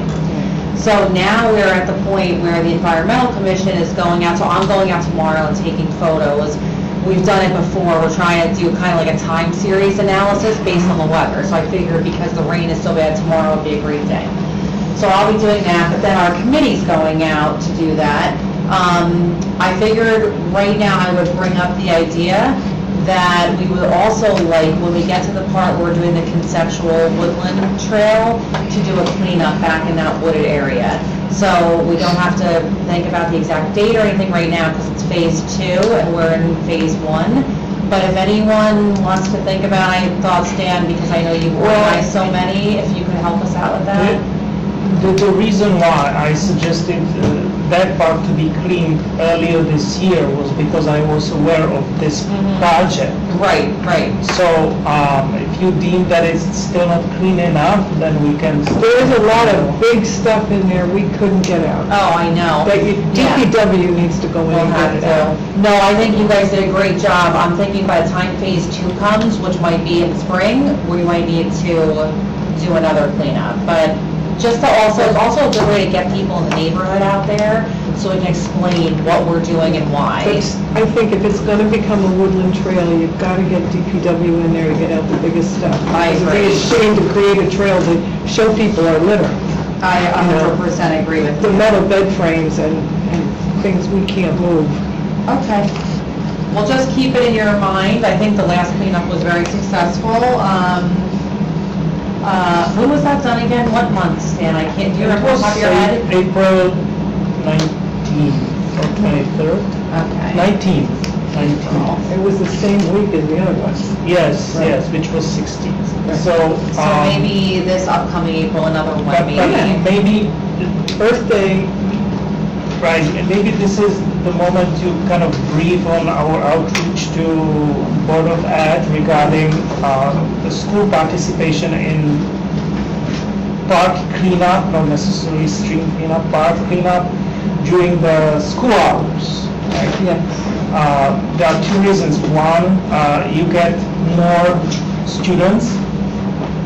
So now we're at the point where the Environmental Commission is going out, so I'm going out tomorrow and taking photos. We've done it before, we're trying to do kind of like a time series analysis based on the weather. So I figured because the rain is so bad, tomorrow would be a great day. So I'll be doing that, but then our committee's going out to do that. I figured right now I would bring up the idea that we would also like, when we get to the part where we're doing the conceptual woodland trail, to do a cleanup back in that wooded area. So we don't have to think about the exact date or anything right now because it's phase 2 and we're in phase 1. But if anyone wants to think about, I thought, Stan, because I know you've organized so many, if you could help us out with that. The reason why I suggested that part to be cleaned earlier this year was because I was aware of this project. Right, right. So if you deem that it's still not clean enough, then we can... There is a lot of big stuff in there we couldn't get out. Oh, I know. That Yeah. DPW needs to go in We'll and have get it out. to. No, I think you guys did a great job. I'm thinking by the time phase 2 comes, which might be in the spring, we might need to do another cleanup. But just to it's also a good way to get people in the neighborhood out there, so we can explain what we're doing and why. But I think if it's gonna become a woodland trail, you've gotta get DPW in there to get out the biggest stuff. I It'd agree. be a shame to create a trail to show people our litter. I 100% agree with The you. metal bed frames and things we can't move. Okay. Well, just keep it in your mind. I think the last cleanup was very successful. When was that done again? What month, Stan? I can't, do you It remember off the top was of your head? April 19th or 23rd? Okay. 19th. It was the same week as the other ones. Yes, Right. yes, which was 16th. Right. So, So maybe this upcoming April, another one, but maybe. maybe, Earth Day, right, and maybe this is the moment to kind of brief on our outreach to Board of Ed regarding the school participation in park cleanup, not necessarily stream cleanup, park cleanup during the school hours. Right? yes. There are two reasons. One, you get more students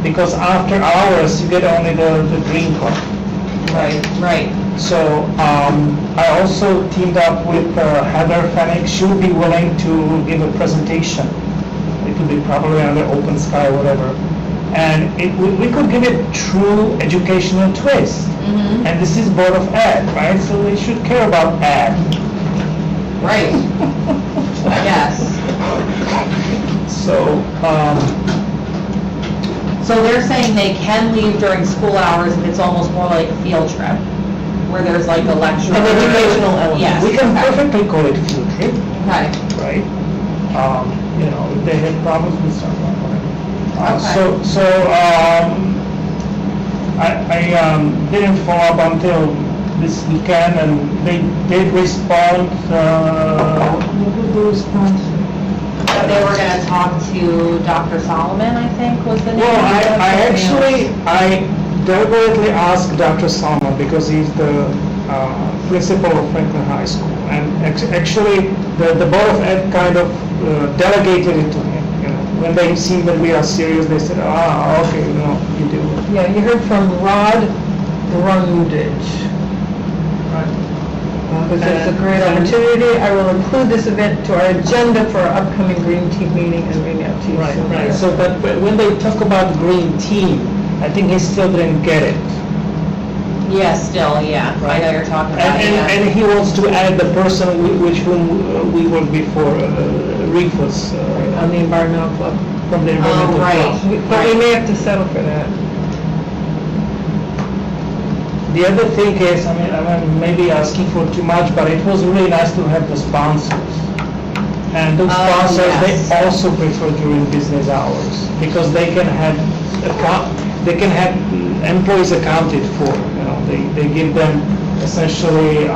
because after hours you get only the green card. Right. So I also teamed up with Heather Fennick. She would be willing to give a presentation. It could be probably under open sky, whatever. And we could give it true educational twist. Mm-hmm. And this is Board of Ed, right? So we should care about ed. Right. Yes. So, So they're saying they can leave during school hours if it's almost more like a field trip, where there's like a lecture. An educational element. Yes. we can okay. perfectly call it field trip, Okay. right? If they had problems with someone, whatever. Okay. I didn't follow up until this weekend, and they did respond. What was the response? That they were gonna talk to Dr. Solomon, I think was the name. Well, I Something else. deliberately asked Dr. Salma because he's the principal of Franklin High School, and actually the Board of Ed kind of delegated it to him. When they see that we are serious, they said, okay, you do it. Yeah, you heard from Rod Brundage. Because it's a great opportunity. I will include this event to our agenda for our upcoming Green Team meeting and bring out to you soon. Right. So, but when they talk about green team, I think he still didn't get it. Yeah, still, yeah. I know you're talking about, yeah. And he wants to add the person with whom we worked before, Reef was On the environmental club. from the environmental right. club. But we may have to settle for that. The other thing is, I mean, maybe asking for too much, but it was really nice to have the sponsors. And those Oh, sponsors, yes. they also prefer during business hours, because they can have employees accounted for, they give them essentially,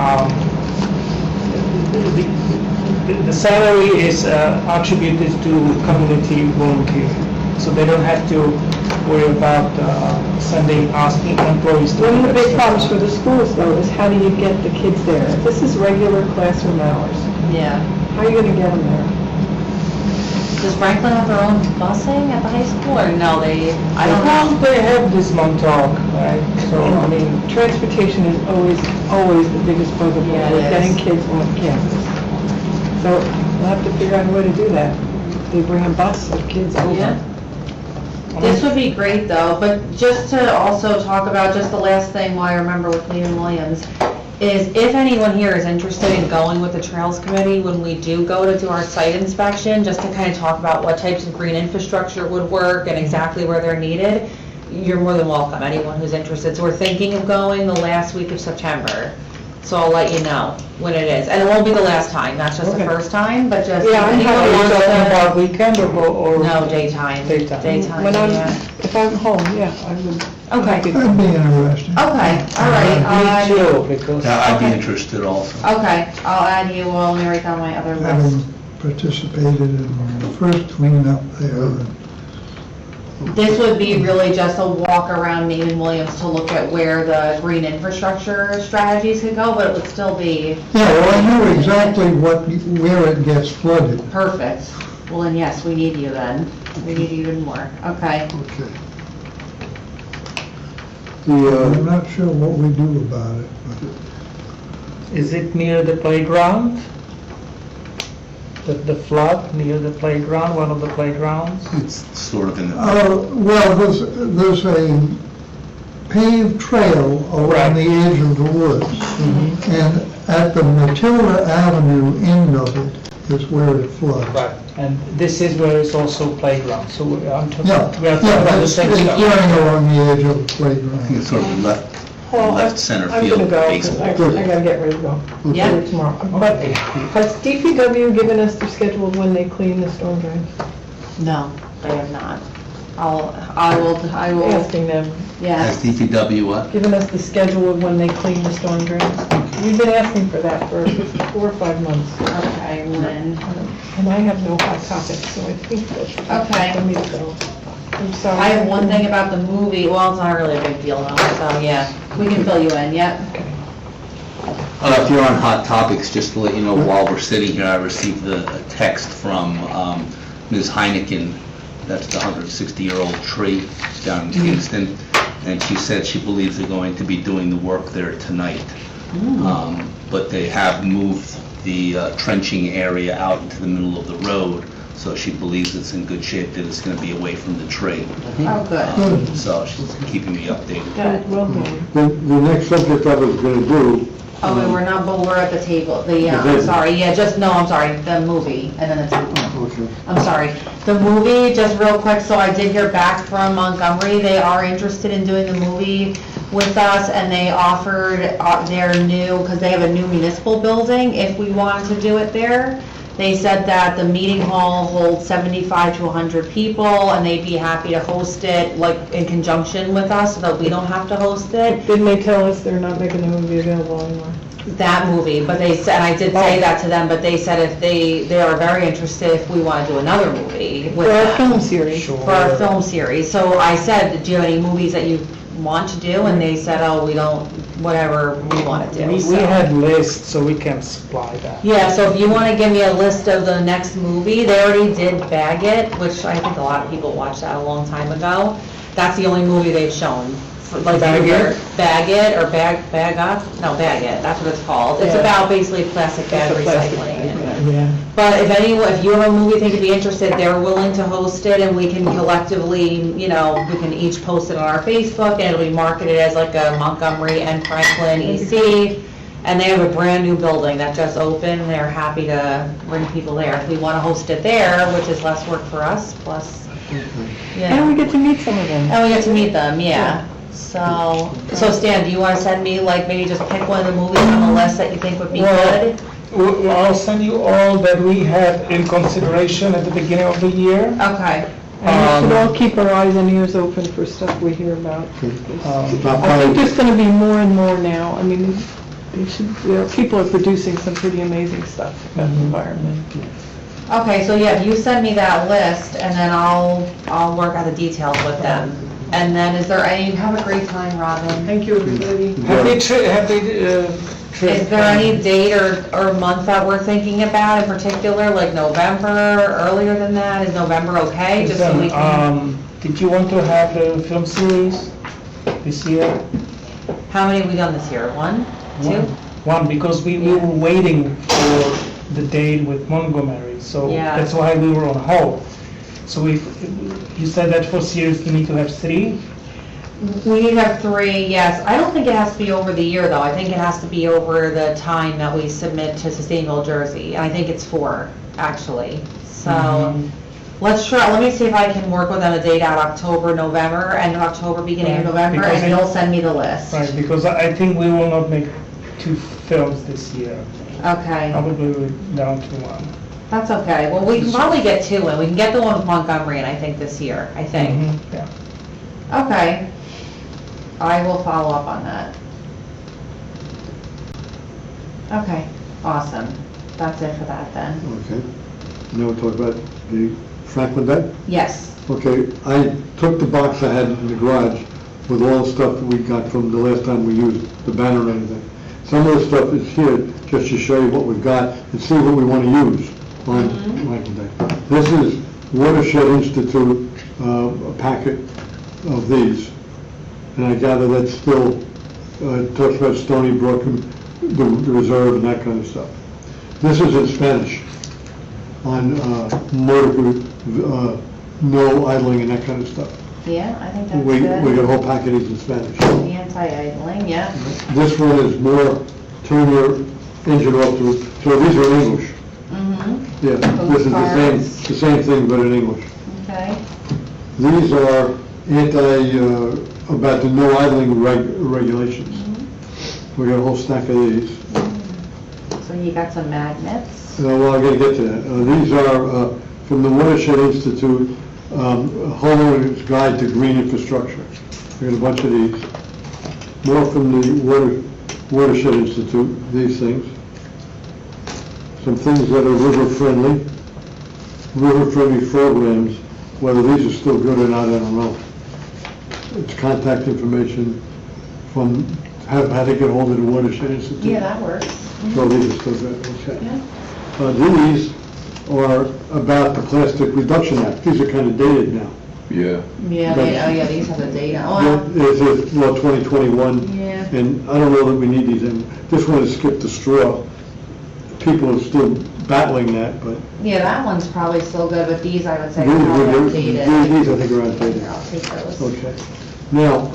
the salary is attributed to community volunteering, so they don't have to worry about asking employees to. One of the do big extra. problems for the schools though is how do you get the kids there? If this is regular classroom hours, Yeah. how are you gonna get them there? Does Franklin have their own busing at the high school, or no, I don't Well, know. they have this Montauk, right? So, I mean, Transportation is always the biggest bugaboo Yeah, it with getting is. kids on campus. So we'll have to figure out a way to do that. They bring a bus of kids over. Yeah. This would be great though, but just to also talk about, just the last thing while I remember with Liam Williams, is if anyone here is interested in going with the Trails Committee, when we do go to do our site inspection, just to kind of talk about what types of green infrastructure would work and exactly where they're needed, you're more than welcome, anyone who's interested. So we're thinking of going the last week of September. So I'll let you know when it is. And it won't be the last time, not just the Okay. first time, but just if Yeah, I'm anyone are you wants talking to. about weekend or? No, daytime. Daytime. Daytime, When yeah. if I'm home, yeah, I would. Okay. That'd be interesting. Okay, all right, I'll Me add you. too, because. Yeah, I'd be Okay. interested also. Okay, I'll add you, well, let me write down my other list. Having participated in the first cleanup there, This would be really just a walk around Neiman Williams to look at where the green infrastructure strategies could go, but it would still be yeah, well, I know exactly where it gets flooded. perfect. Well, then, yes, we need you then. We need you even more. Okay. Okay. I'm not sure what we do about it, but Is it near the playground? The flood near the playground, one of the playgrounds? It's sort of in the, well, there's a paved trail around the edge of the woods. And at the Matilda Avenue end of it is where it floods. Right. And this is where it's also playground, so we are talking Yeah, about the it's same stuff. running along the edge of the I think playground. it's sort of Well, left center I'm field gonna go, 'cause baseball. I gotta get ready to go. Yeah. See you tomorrow. But has DPW given us their schedule of when they clean the storm drains? No, they have not. I will, Asking them, yeah. Has DPW what? given us the schedule of when they clean the storm drains. We've been asking for that for 4 or 5 months. Okay, Lynn. And I have no hot topics, so I think that's Okay. for me to go. I'm sorry. I have one thing about the movie, well, it's not really a big deal though, so yeah, we can fill you in, yep. If you're on Hot Topics, just to let you know, while we're sitting here, I received a text from Ms. Heineken, that's the 160-year-old tree down in Kingston, and she said she believes they're going to be doing the work there tonight. But they have moved the trenching area out into the middle of the road, so she believes it's in good shape, that it's going to be away from the tree. Oh, good. So she's keeping me updated. Good, well done. The next subject I was gonna do, Oh, wait, we're not, but we're at the table, The I'm table. sorry, yeah, I'm sorry, the movie, and then the table. okay, I'm sorry. The movie, just real quick, so I did hear back from Montgomery. They are interested in doing the movie with us, and they offered their new, because they have a new municipal building, if we wanted to do it there. They said that the meeting hall holds 75 to 100 people, and they'd be happy to host it, like, in conjunction with us, so that we don't have to host it. Didn't they tell us they're not making the movie available anymore? That movie, but they said, I did say that to them, but they said if they are very interested if we want to do another movie with For our them. film series. Sure. For our film series. So I said, do you have any movies that you want to do? And they said, oh, we don't, whatever we want to do. We So- had lists, so we can supply that. Yeah, so if you want to give me a list of the next movie, they already did Bag It, which I think a lot of people watched that a long time ago. That's the only movie they've shown. Like Bag It? Bag It, or Bag Up? No, Bag It, that's what it's called. It's Yeah. about basically plastic bag It's a plastic recycling. bag, and- Yeah. But if you have a movie you think would be interested, they're willing to host it, and we can collectively, we can each post it on our Facebook, and it'll be marketed as like a Montgomery and Franklin EC. And they have a brand-new building that just opened, they're happy to bring people there. If we want to host it there, which is less work for us, plus, And we get to meet some of them. And we get to meet them, yeah. So Stan, do you want to send me, like, maybe just pick one of the movies on the list that you think would be Well, good? I'll send you all that we had in consideration at the beginning of the year. Okay. And we should all keep our eyes and ears open for stuff we hear about. Not I think probably- there's gonna be more and more now. I mean, people are producing some pretty amazing stuff about the environment. Okay, so yeah, if you send me that list, and then I'll work out the details with them. And then is there any, have a great time, Robin. Thank you, everybody. Have they Is there any date or month that we're thinking about in particular, like November, earlier than that? Is November okay, just so we can? Did you want to have the film series this year? How many have we done this year? One? Two? One, because we were waiting for the date with Montgomery, so Yeah. that's why we were on hold. So you said that for series you need to have 3? We need to have 3, yes. I don't think it has to be over the year, though. I think it has to be over the time that we submit to Sustainable Jersey. And I think it's 4, actually. So let's try, let me see if I can work with them a date out October, November, end of October, beginning of Right, November, because and you'll send me the list. Right, because I think we will not make 2 films this year. Okay, Probably we're down to 1. that's okay. Well, we can probably get 2 in. We can get the one with Montgomery, and I think this year, I think. Yeah. Okay. I will follow up on that. Okay, awesome. That's it for that then. Okay. Now we'll talk about the Franklin bed? Yes. Okay, I took the box I had in the garage with all the stuff that we got from the last time we used the banner and everything. Some of the stuff is here just to show you what we've got and see what we want to use on Franklin Day. This is Watershed Institute, a packet of these. and I gather that's still, talks about Stony Brook and the reserve and that kind of stuff. This is in Spanish, on no idling and that kind of stuff. Yeah, I think that's We good. got a whole packet of these in Spanish. Anti-idling, yeah. This one is more turn your engine off to, so these are in English. Mm-hmm. Yeah, this is the same thing, but in English. Okay. These are about the no idling regulations. We got a whole stack of these. So you got some magnets. Well, I'm gonna get to that. These are from the Watershed Institute, Homeowner's Guide to Green Infrastructure. We got a bunch of these. More from the Watershed Institute, these things. Some things that are river-friendly programs, whether these are still good or not, I don't know. It's contact information from how to get hold of the Watershed Institute. Yeah, that works. So these are still good, okay. Yeah. These are about the Plastic Reduction Act. These are kind of dated now. Yeah. Yeah, these have the data. Oh, This is, 2021. Yeah. And I don't know that we need these in. This one has skipped the straw. People are still battling that, but yeah, that one's probably still good, but these I would say these are probably I outdated. think are outdated. Here, I'll take those. Okay. Now,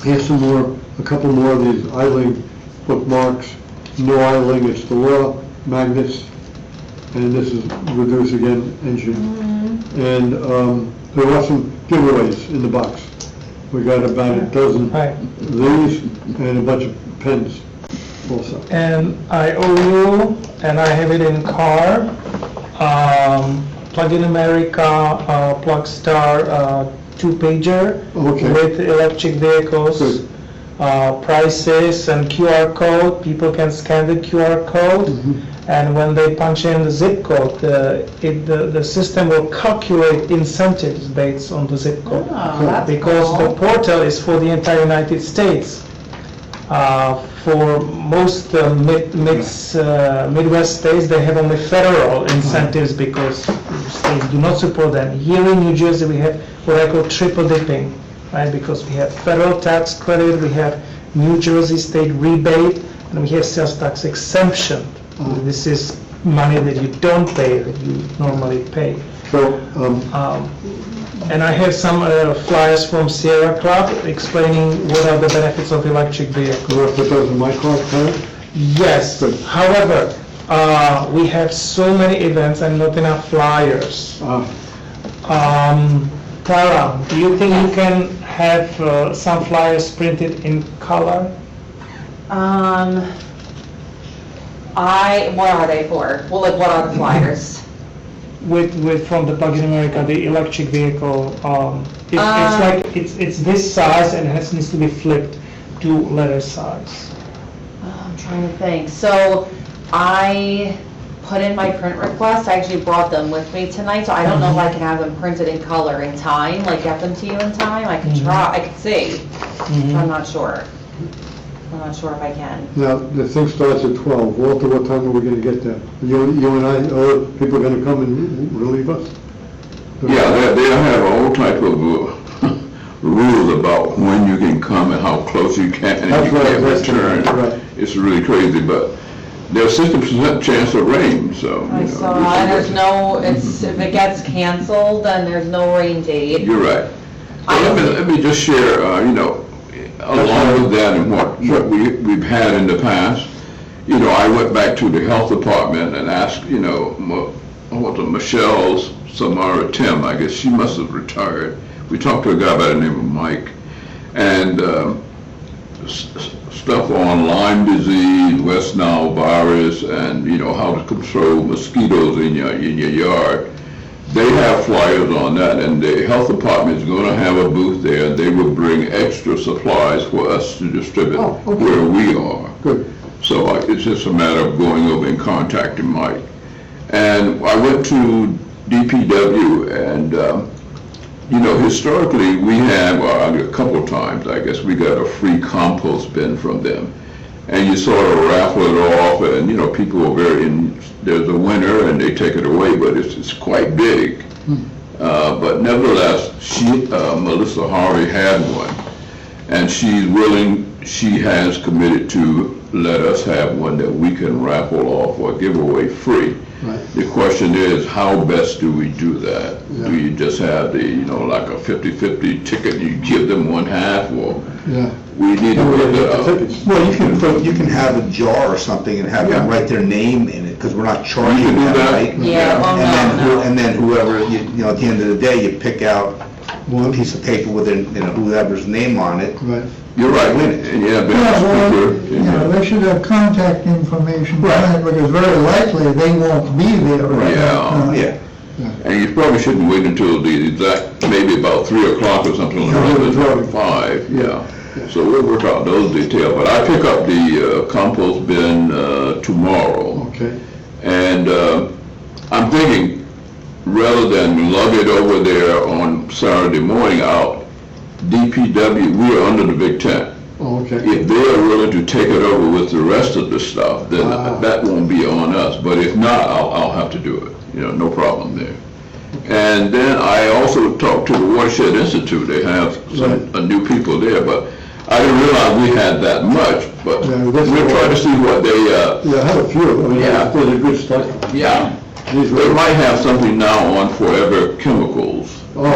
here's a couple more of these idling bookmarks. No idling, it's the law, magnets, and this is reduce again engine. And there are some giveaways in the box. We got about a dozen Right. of these and a bunch of pens also. And I owe you, and I have it in car, Plug in America, Plug Star, 2-pager Okay. with electric vehicles, Good. prices and QR code. People can scan the QR code, and when they punch in the zip code, the system will calculate incentives based on the zip code. Oh, that's Because the cool. portal is for the entire United States. For most Midwest states, they have only federal incentives because states do not support them. Here in New Jersey, we have what I call triple dipping, right? Because we have federal tax credit, we have New Jersey state rebate, and we have sales tax exemption. This is money that you don't pay, that you normally pay. So, And I have some flyers from Sierra Club explaining what are the benefits of electric vehicles. you want to put those in my car, Karen? Yes, Good. however, we have so many events and not enough flyers. Tara, do you think you can have some flyers printed in color? What are they for? Well, like, what are the flyers? With from the Plug in America, the electric vehicle, it's this size and it needs to be flipped to letter size. I'm trying to think. So I put in my print request. I actually brought them with me tonight, so I don't know if I can have them printed in color in time, like get them to you in time. I can try, I can see. I'm not sure. I'm not sure if I can. Now, the thing starts at 12. Walter, what time are we going to get there? You and I, other people are going to come and relieve us? Yeah, they have all type of rules about when you can come and how close you can and That's you right, can't that's return. right. It's really crazy, but there's 60% chance of rain, so. I saw, and there's no, if it gets canceled, then there's no rain date. You're right. Well, let me just share, along with that and what we've had in the past. I went back to the health department and asked, what the Michelle's, Samara Tim, I guess she must have retired. We talked to a guy by the name of Mike, and stuff on Lyme disease, West Nile virus, and how to control mosquitoes in your yard. They have flyers on that, and the health department is going to have a booth there, and they will bring extra supplies for us to distribute where we are. Good. So it's just a matter of going over and contacting Mike. And I went to DPW, and historically we have a couple times, I guess, we got a free compost bin from them, and you sort of raffle it off, and people are there's a winner and they take it away, but it's quite big. But nevertheless, Melissa Harvey had one, And she has committed to let us have one that we can raffle off or give away free. Right. The question is, how best do we do that? Yeah. Do you just have like a 50-50 ticket, you give them one half, or Yeah. we need to work that out? Tickets. Well, you can have a jar or something and have them Yeah. write their name in it, because we're not You charging can do them, that? right? Yeah, well, no. And then whoever, you know, at the end of the day, you pick out one piece of paper with, whoever's name on it. Right. You're right, and yeah, but Yeah, well, speaker, you know, they should have contact information, Right. because very likely they won't be there. at that Yeah. time. Yeah. and you probably shouldn't wait until the exact, maybe about 3 o'clock or something, rather than 5, yeah. So we'll work out those details, but I pick up the compost bin tomorrow. Okay. And I'm thinking, rather than lug it over there on Saturday morning out, DPW, we are under the big tent. Oh, okay. If they are willing to take it over with the rest of the stuff, then that won't be on us. But if not, I'll have to do it, no problem there. And then I also talked to the Watershed Institute. They have some new people there, but I didn't realize we had that much, but Yeah, we're that's trying to see what they, Yeah, I had a few. I mean, Yeah. they did a good study. yeah. These They were, might have something now on forever chemicals,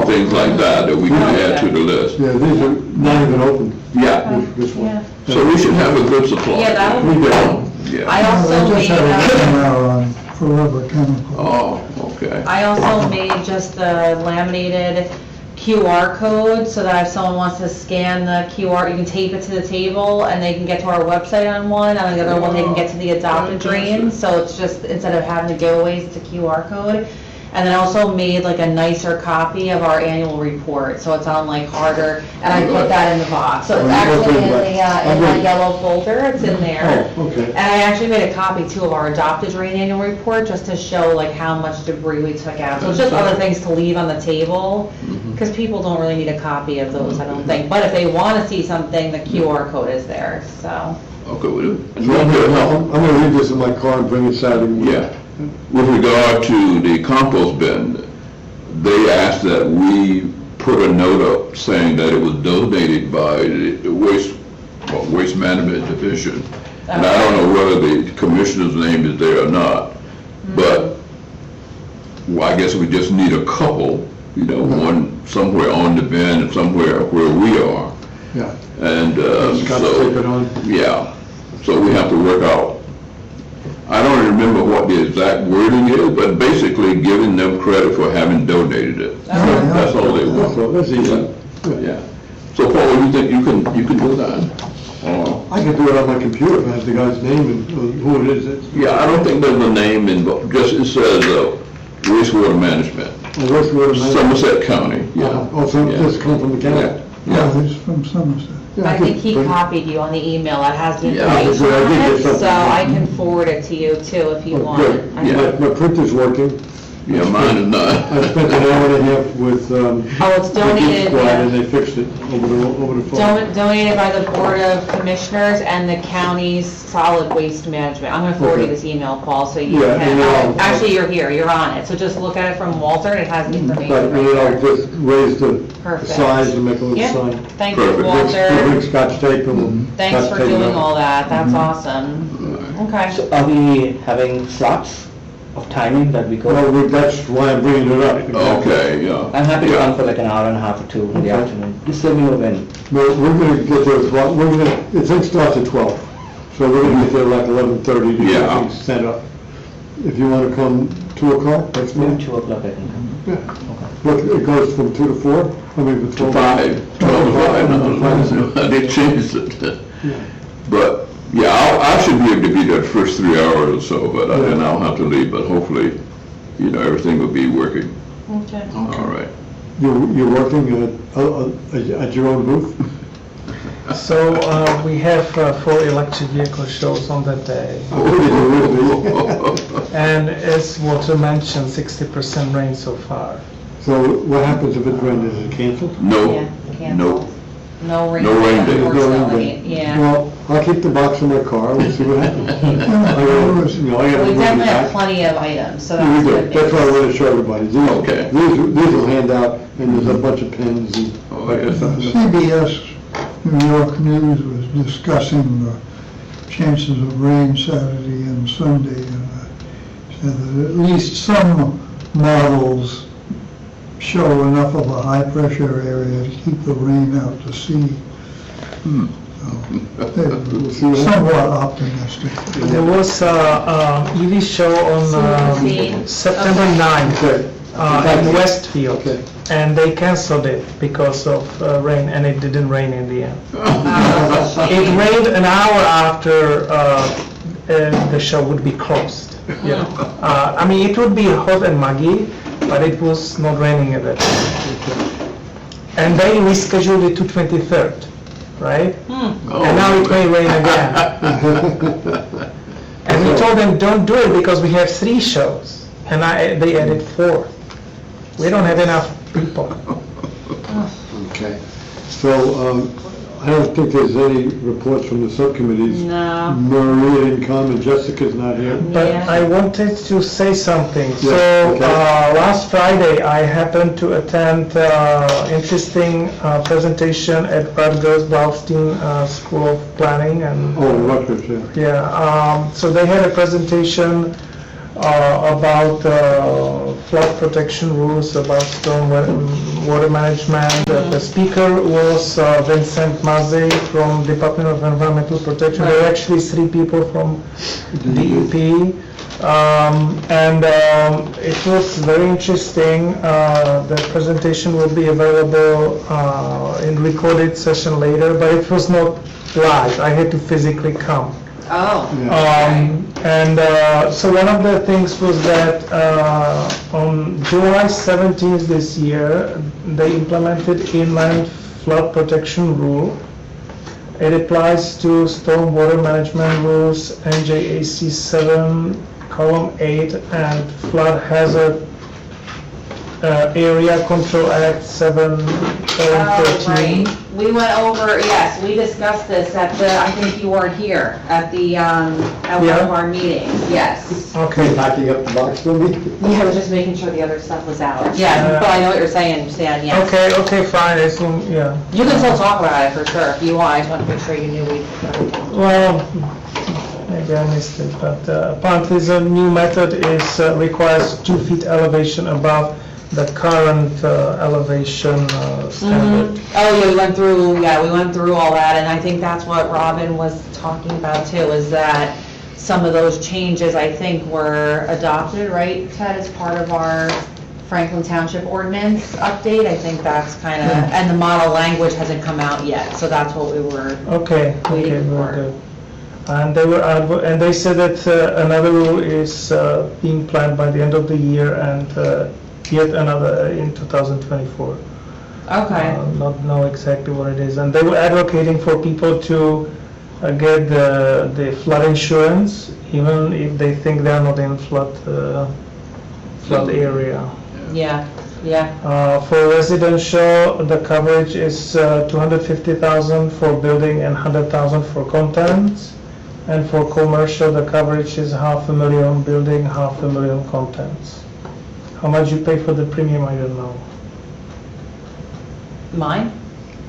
things like that we can add to the list. yeah, these are not even open, Yeah, this one. Yeah. so we should have a good supply. Yeah, that would We be did. Yeah. I No, also they just made, have a webinar on forever chemical. Oh, okay. I also made just the laminated QR code, so that if someone wants to scan the QR, you can tape it to the table, and they can get to our website on one, and the other one, they can get to the adopted dream, so it's just, instead of having the giveaways, it's a QR code. And then I also made like a nicer copy of our annual report, so it's on like harder, and I put that in the box. So it's actually in the yellow folder, it's in there. Oh, okay. And I actually made a copy too of our adopted drain annual report, just to show like how much debris we took out. So it's just other things to leave on the table, because people don't really need a copy of those, I don't think. But if they want to see something, the QR code is there, so. Okay, we do. So I'm gonna leave this in my car and bring it Saturday morning. Yeah. With regard to the compost bin, they asked that we put a note up saying that it was donated by the Waste Management Division. And I don't know whether the commissioner's name is there or not, but well, I guess we just need a couple, one somewhere on the bin and somewhere where we are. Yeah. And Scott tape it on. yeah, so we have to work out. I don't remember what the exact wording is, but basically giving them credit for having donated it. That's all they want. That's easy. Yeah. So Paul, you think you can do that? I can do it on my computer if I have the guy's name and who it is. Yeah, I don't think there's a name in, just it says wastewater management, Wastewater management. Somerset County, yeah. Oh, so this comes from the county? Yeah. Yeah, it's from Somerset. Yeah, I think he could- copied you on the email that has the Yeah, information I did on get it, something. so I can forward it to you too if you Oh, want. good. I Yeah. can- My printer's working. Yeah, mine is not. I spent an hour and a half with, Oh, it's the Geek donated, Squad, yeah. and they fixed it over the phone. Donated by the Board of Commissioners and the county's solid waste management. I'm gonna forward you Okay. this email, Paul, so you Yeah, can, and I'll- actually, you're here, you're on it, so just look at it from Walter, and it has the Right, information and right then I'll there. just raise the Perfect. size and make a little Yeah. sign. Thank you, Perfect. We'll Walter. bring Scotch tape and we'll Thanks Scotch for tape it doing up. all that, that's awesome. Okay. So are we having slots of timing that we go? Well, that's why I'm bringing it up. Okay, yeah. I'm happy to Yeah. come for like an hour and a half or two in the Okay. afternoon. Just let me know when. No, we're gonna get there, the thing starts at 12, so we're gonna get there like 11:30 to get Yeah. things set up. If you wanna come 2 o'clock, that's Maybe fine. 2 o'clock I can come. Yeah. Look, it goes from 2 to 4, I mean, from 12 to 5, 12 to 5, they changed it. But, yeah, I should be able to be there the first 3 hours or so, but then I'll have to leave, but hopefully, everything will be working. Okay. All right. You're working at your own booth? So we have 4 electric vehicle shows on that day. Oh, And as Walter mentioned, 60% rain so far. So what happens if it rains, is it canceled? No, Yeah, no. canceled. No rain. No rain day. Unfortunately, yeah. Well, I'll keep the box in my car, we'll see what happens. I gotta We bring it definitely have back. plenty of items, so Yeah, that's we good do. That's why I news. want to show everybody. Okay. These will hand out, and there's a bunch of pens and Oh, like yeah. stuff. CBS New York News was discussing the chances of rain Saturday and Sunday, and said that at least some models show enough of a high-pressure area to keep the rain out to sea. So, they're somewhat optimistic. There was a EV show on September 9th in Westfield, and they canceled it because of rain, and it didn't rain in the end. It rained an hour after the show would be closed. I mean, it would be hot and muggy, but it was not raining at that time. And they rescheduled it to 23rd, right? And now it may rain again. And we told them, don't do it because we have 3 shows, and they added 4. We don't have enough people. Okay. So, I don't think there's any reports from the subcommittees. No. Maria didn't come and Jessica's not here. But Yeah. I wanted to say something. Yeah, So okay. last Friday, I happened to attend interesting presentation at Rutgers Blaustein School of Planning and Oh, Rutgers, yeah. so they had a presentation about flood protection rules, about storm water management. The speaker was Vincent Mazzei from Department of Environmental Protection. There were actually 3 people from DEP. It was very interesting. The presentation will be available in recorded session later, but it was not live. I had to physically come. Oh. So one of the things was that on July 17th this year, they implemented inland flood protection rule. It applies to stormwater management rules, NJAC 7, column 8, and flood hazard area control act 7, column 13. Right. We went over, yes, we discussed this at the, I think you weren't here, at the, at one Yeah. of our meetings, yes. Okay. Packing up the box for me? Yeah, I was just making sure the other stuff was out. Yeah, but I know what you're saying, Stan, yes. Okay, fine, I assume, yeah. You can still talk about it for sure, if you want, I just want to make sure you knew we. Well, maybe I missed it, but apparently the new method is requires 2 feet elevation above the current elevation standard. Oh, yeah, we went through all that, and I think that's what Robin was talking about too, is that some of those changes, I think, were adopted, right, Ted, as part of our Franklin Township ordinance update. I think that's kind of, and the model language hasn't come out yet, so that's what we were Okay, waiting for. very good. And they were, and they said that another rule is being planned by the end of the year, and yet another in 2024. Okay. Not know exactly what it is. And they were advocating for people to get the flood insurance, even if they think they are not in flood area. Yeah, yeah. For residential, the coverage is 250,000 for building and 100,000 for contents. And for commercial, the coverage is 500,000 building, 500,000 contents. How much you pay for the premium, I don't know. Mine?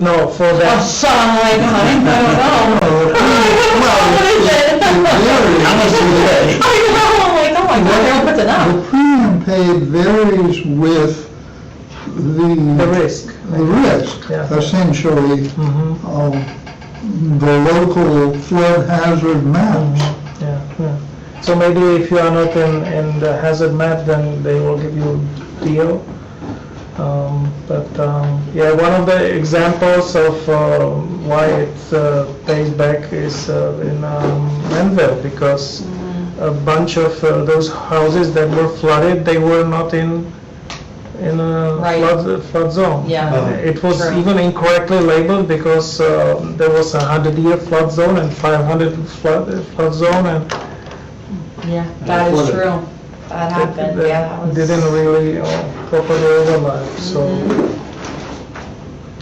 No, for Oh, that. son, I don't know. What is it? I know, I'm like, oh my God, they're all put The enough. premium paid varies with The risk. the risk, Yeah. essentially, of the local flood hazard maps. Yeah. So maybe if you are not in the hazard map, then they will give you a deal. Yeah, one of the examples of why it pays back is in Manville, because a bunch of those houses that were flooded, they were not in a Right. flood zone. Yeah. It was True. even incorrectly labeled because there was a 100-year flood zone and 500 flood zone, and Yeah, that is true. That happened, yeah, that was. didn't really properly overlap. So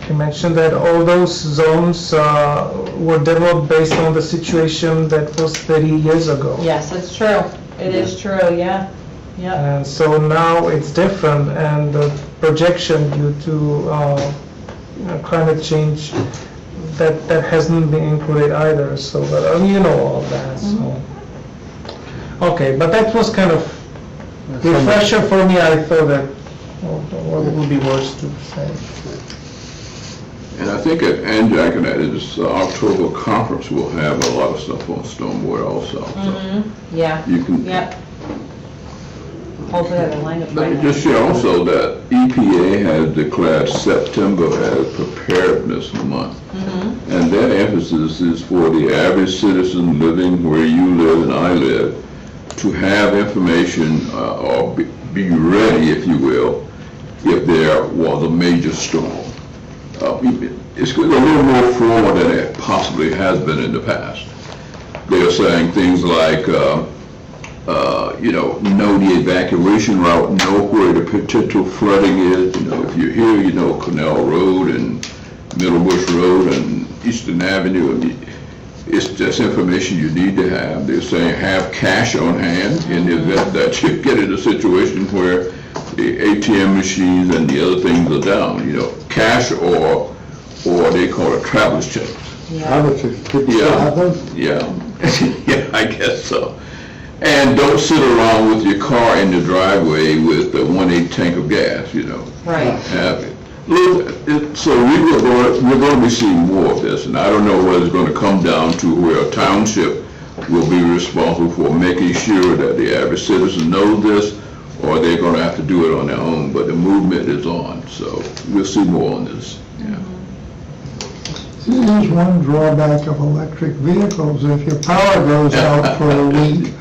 he mentioned that all those zones were developed based on the situation that was 30 years ago. Yes, it's true. It is true, yeah. Yep. And so now it's different, and the projection due to climate change that hasn't been included either, so, but you know all that, so. Okay, but that was kind of refresher for me. I thought that, what would be worse to say? And I think at Anjac and at this October conference, we'll have a lot of stuff on stormwater also. So Yeah, you can. yep. Hopefully I have a line of Let me just share also that EPA has declared September as preparedness month. And their emphasis is for the average citizen living where you live and I live to have information or be ready, if you will, if there was a major storm. It's a little more formal than it possibly has been in the past. They're saying things like, know the evacuation route, know where the potential flooding is. If you're here, Canal Road and Middle Bush Road and Eastern Avenue. It's just information you need to have. They're saying have cash on hand in the event that you get in a situation where the ATM machines and the other things are down. Cash or they call it traveler's checks. How much, people still have those? Yeah, yeah, I guess so. And don't sit around with your car in the driveway with a 1/8 tank of gas, Right. Have it. So we're going to be seeing more of this, and I don't know whether it's going to come down to where a township will be responsible for making sure that the average citizen knows this, or they're going to have to do it on their own, but the movement is on, so we'll see more on this, yeah. Here's one drawback of electric vehicles. If your power goes out for a week,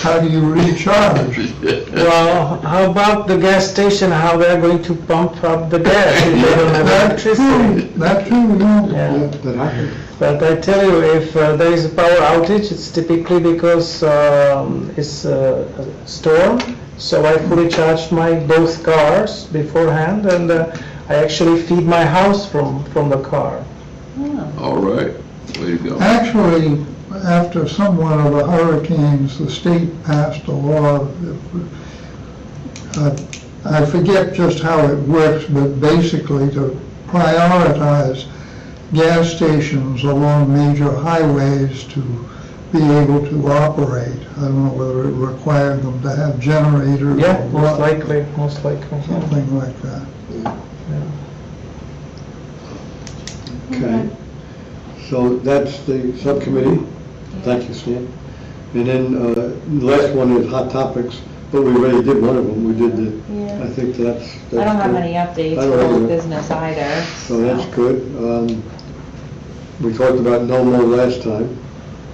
how do you recharge? Well, how about the gas station, how they're going to pump up the gas if they don't have electricity? That too, yeah. Yeah. That happens. But I tell you, if there is a power outage, it's typically because it's a storm. So I fully charged my both cars beforehand, and I actually feed my house from the car. All right, way to go. Actually, after some one of the hurricanes, the state passed a law. I forget just how it works, but basically to prioritize gas stations along major highways to be able to operate. I don't know whether it required them to have generators Yeah, or most what, likely, yeah. something like that. Okay. So that's the subcommittee. Thank you, Stan. And then the last one is hot topics, but we already did one of them. We did the, Yeah. I think that's I don't have good. any updates I don't for either. old business either. So that's good. We talked about no more last time,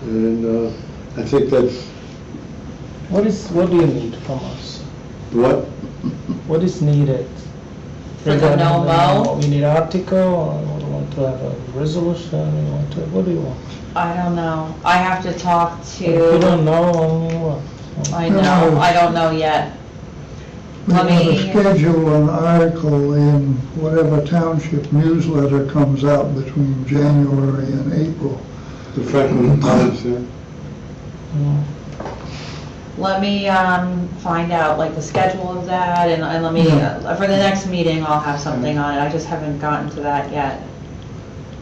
and I think that's, What do you need from us? what? What is needed? For the Regarding no mow? You need article, or you want to have a resolution, what do you want? I don't know. I have to talk If you to, don't know, what? I know, I don't know yet. We Let want to me- schedule an article in whatever township newsletter comes out between January and April. The Franklin Times, yeah. Let me find out like the schedule of that, and let me, for the next meeting, I'll have something on it. I just haven't gotten to that yet.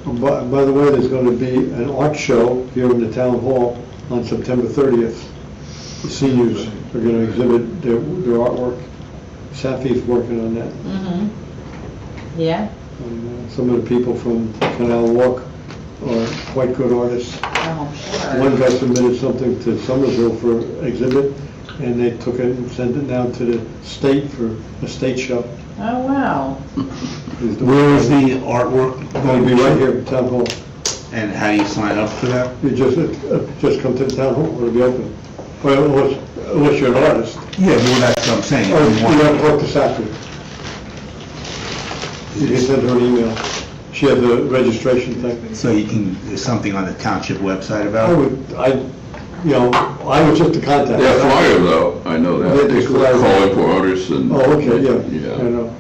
By the way, there's going to be an art show here in the town hall on September 30th. The seniors are going to exhibit their artwork. Safi's working on that. Yeah? And some of the people from Canal Walk are quite good artists. Oh, sure. One guy submitted something to Somersville for exhibit, and they took it and sent it down to the state for a state show. Oh, wow. Where is the artwork Going to be right here at Town Hall. And how do you sign up for that? You just come to the Town Hall, it'll be open. Well, unless you're an artist. Yeah, well, that's what I'm saying. Oh, you have to work to Safi. You can send her an email. She has a registration thing. So there's something on the township website about I it? was just a contact. They're flyers out, I know that. They People are calling for artists and. Oh, okay, yeah. I Yeah. know.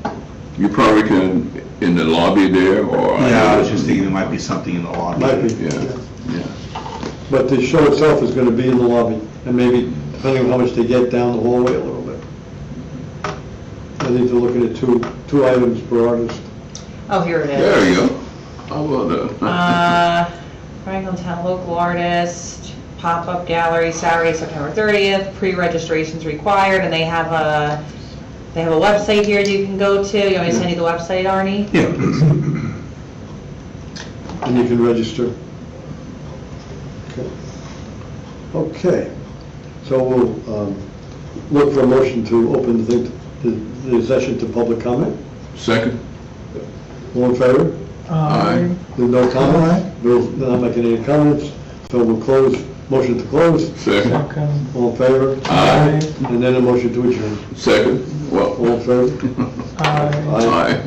You probably can, in the lobby there, or. Yeah, I was just thinking there might be something in the lobby. Might be. Yeah, yeah. But the show itself is going to be in the lobby, and maybe, depending on how much they get, down the hallway a little bit. I think they're looking at two items per artist. Oh, here it is. There you go. How about that? Franklin Town local artist, pop-up gallery, Saturday, September 30th, pre-registration's required, and they have a website here that you can go to. You want me to send you the website, Arnie? Yeah, please. And you can register. Okay, so we'll look for a motion to open the session to public comment. Second? All in favor? Aye. There's no comment? Bill's not making any comments, so we'll close, motion to close. Second? All in favor? Aye. And then a motion to adjourn. Second? Well, All in favor? aye.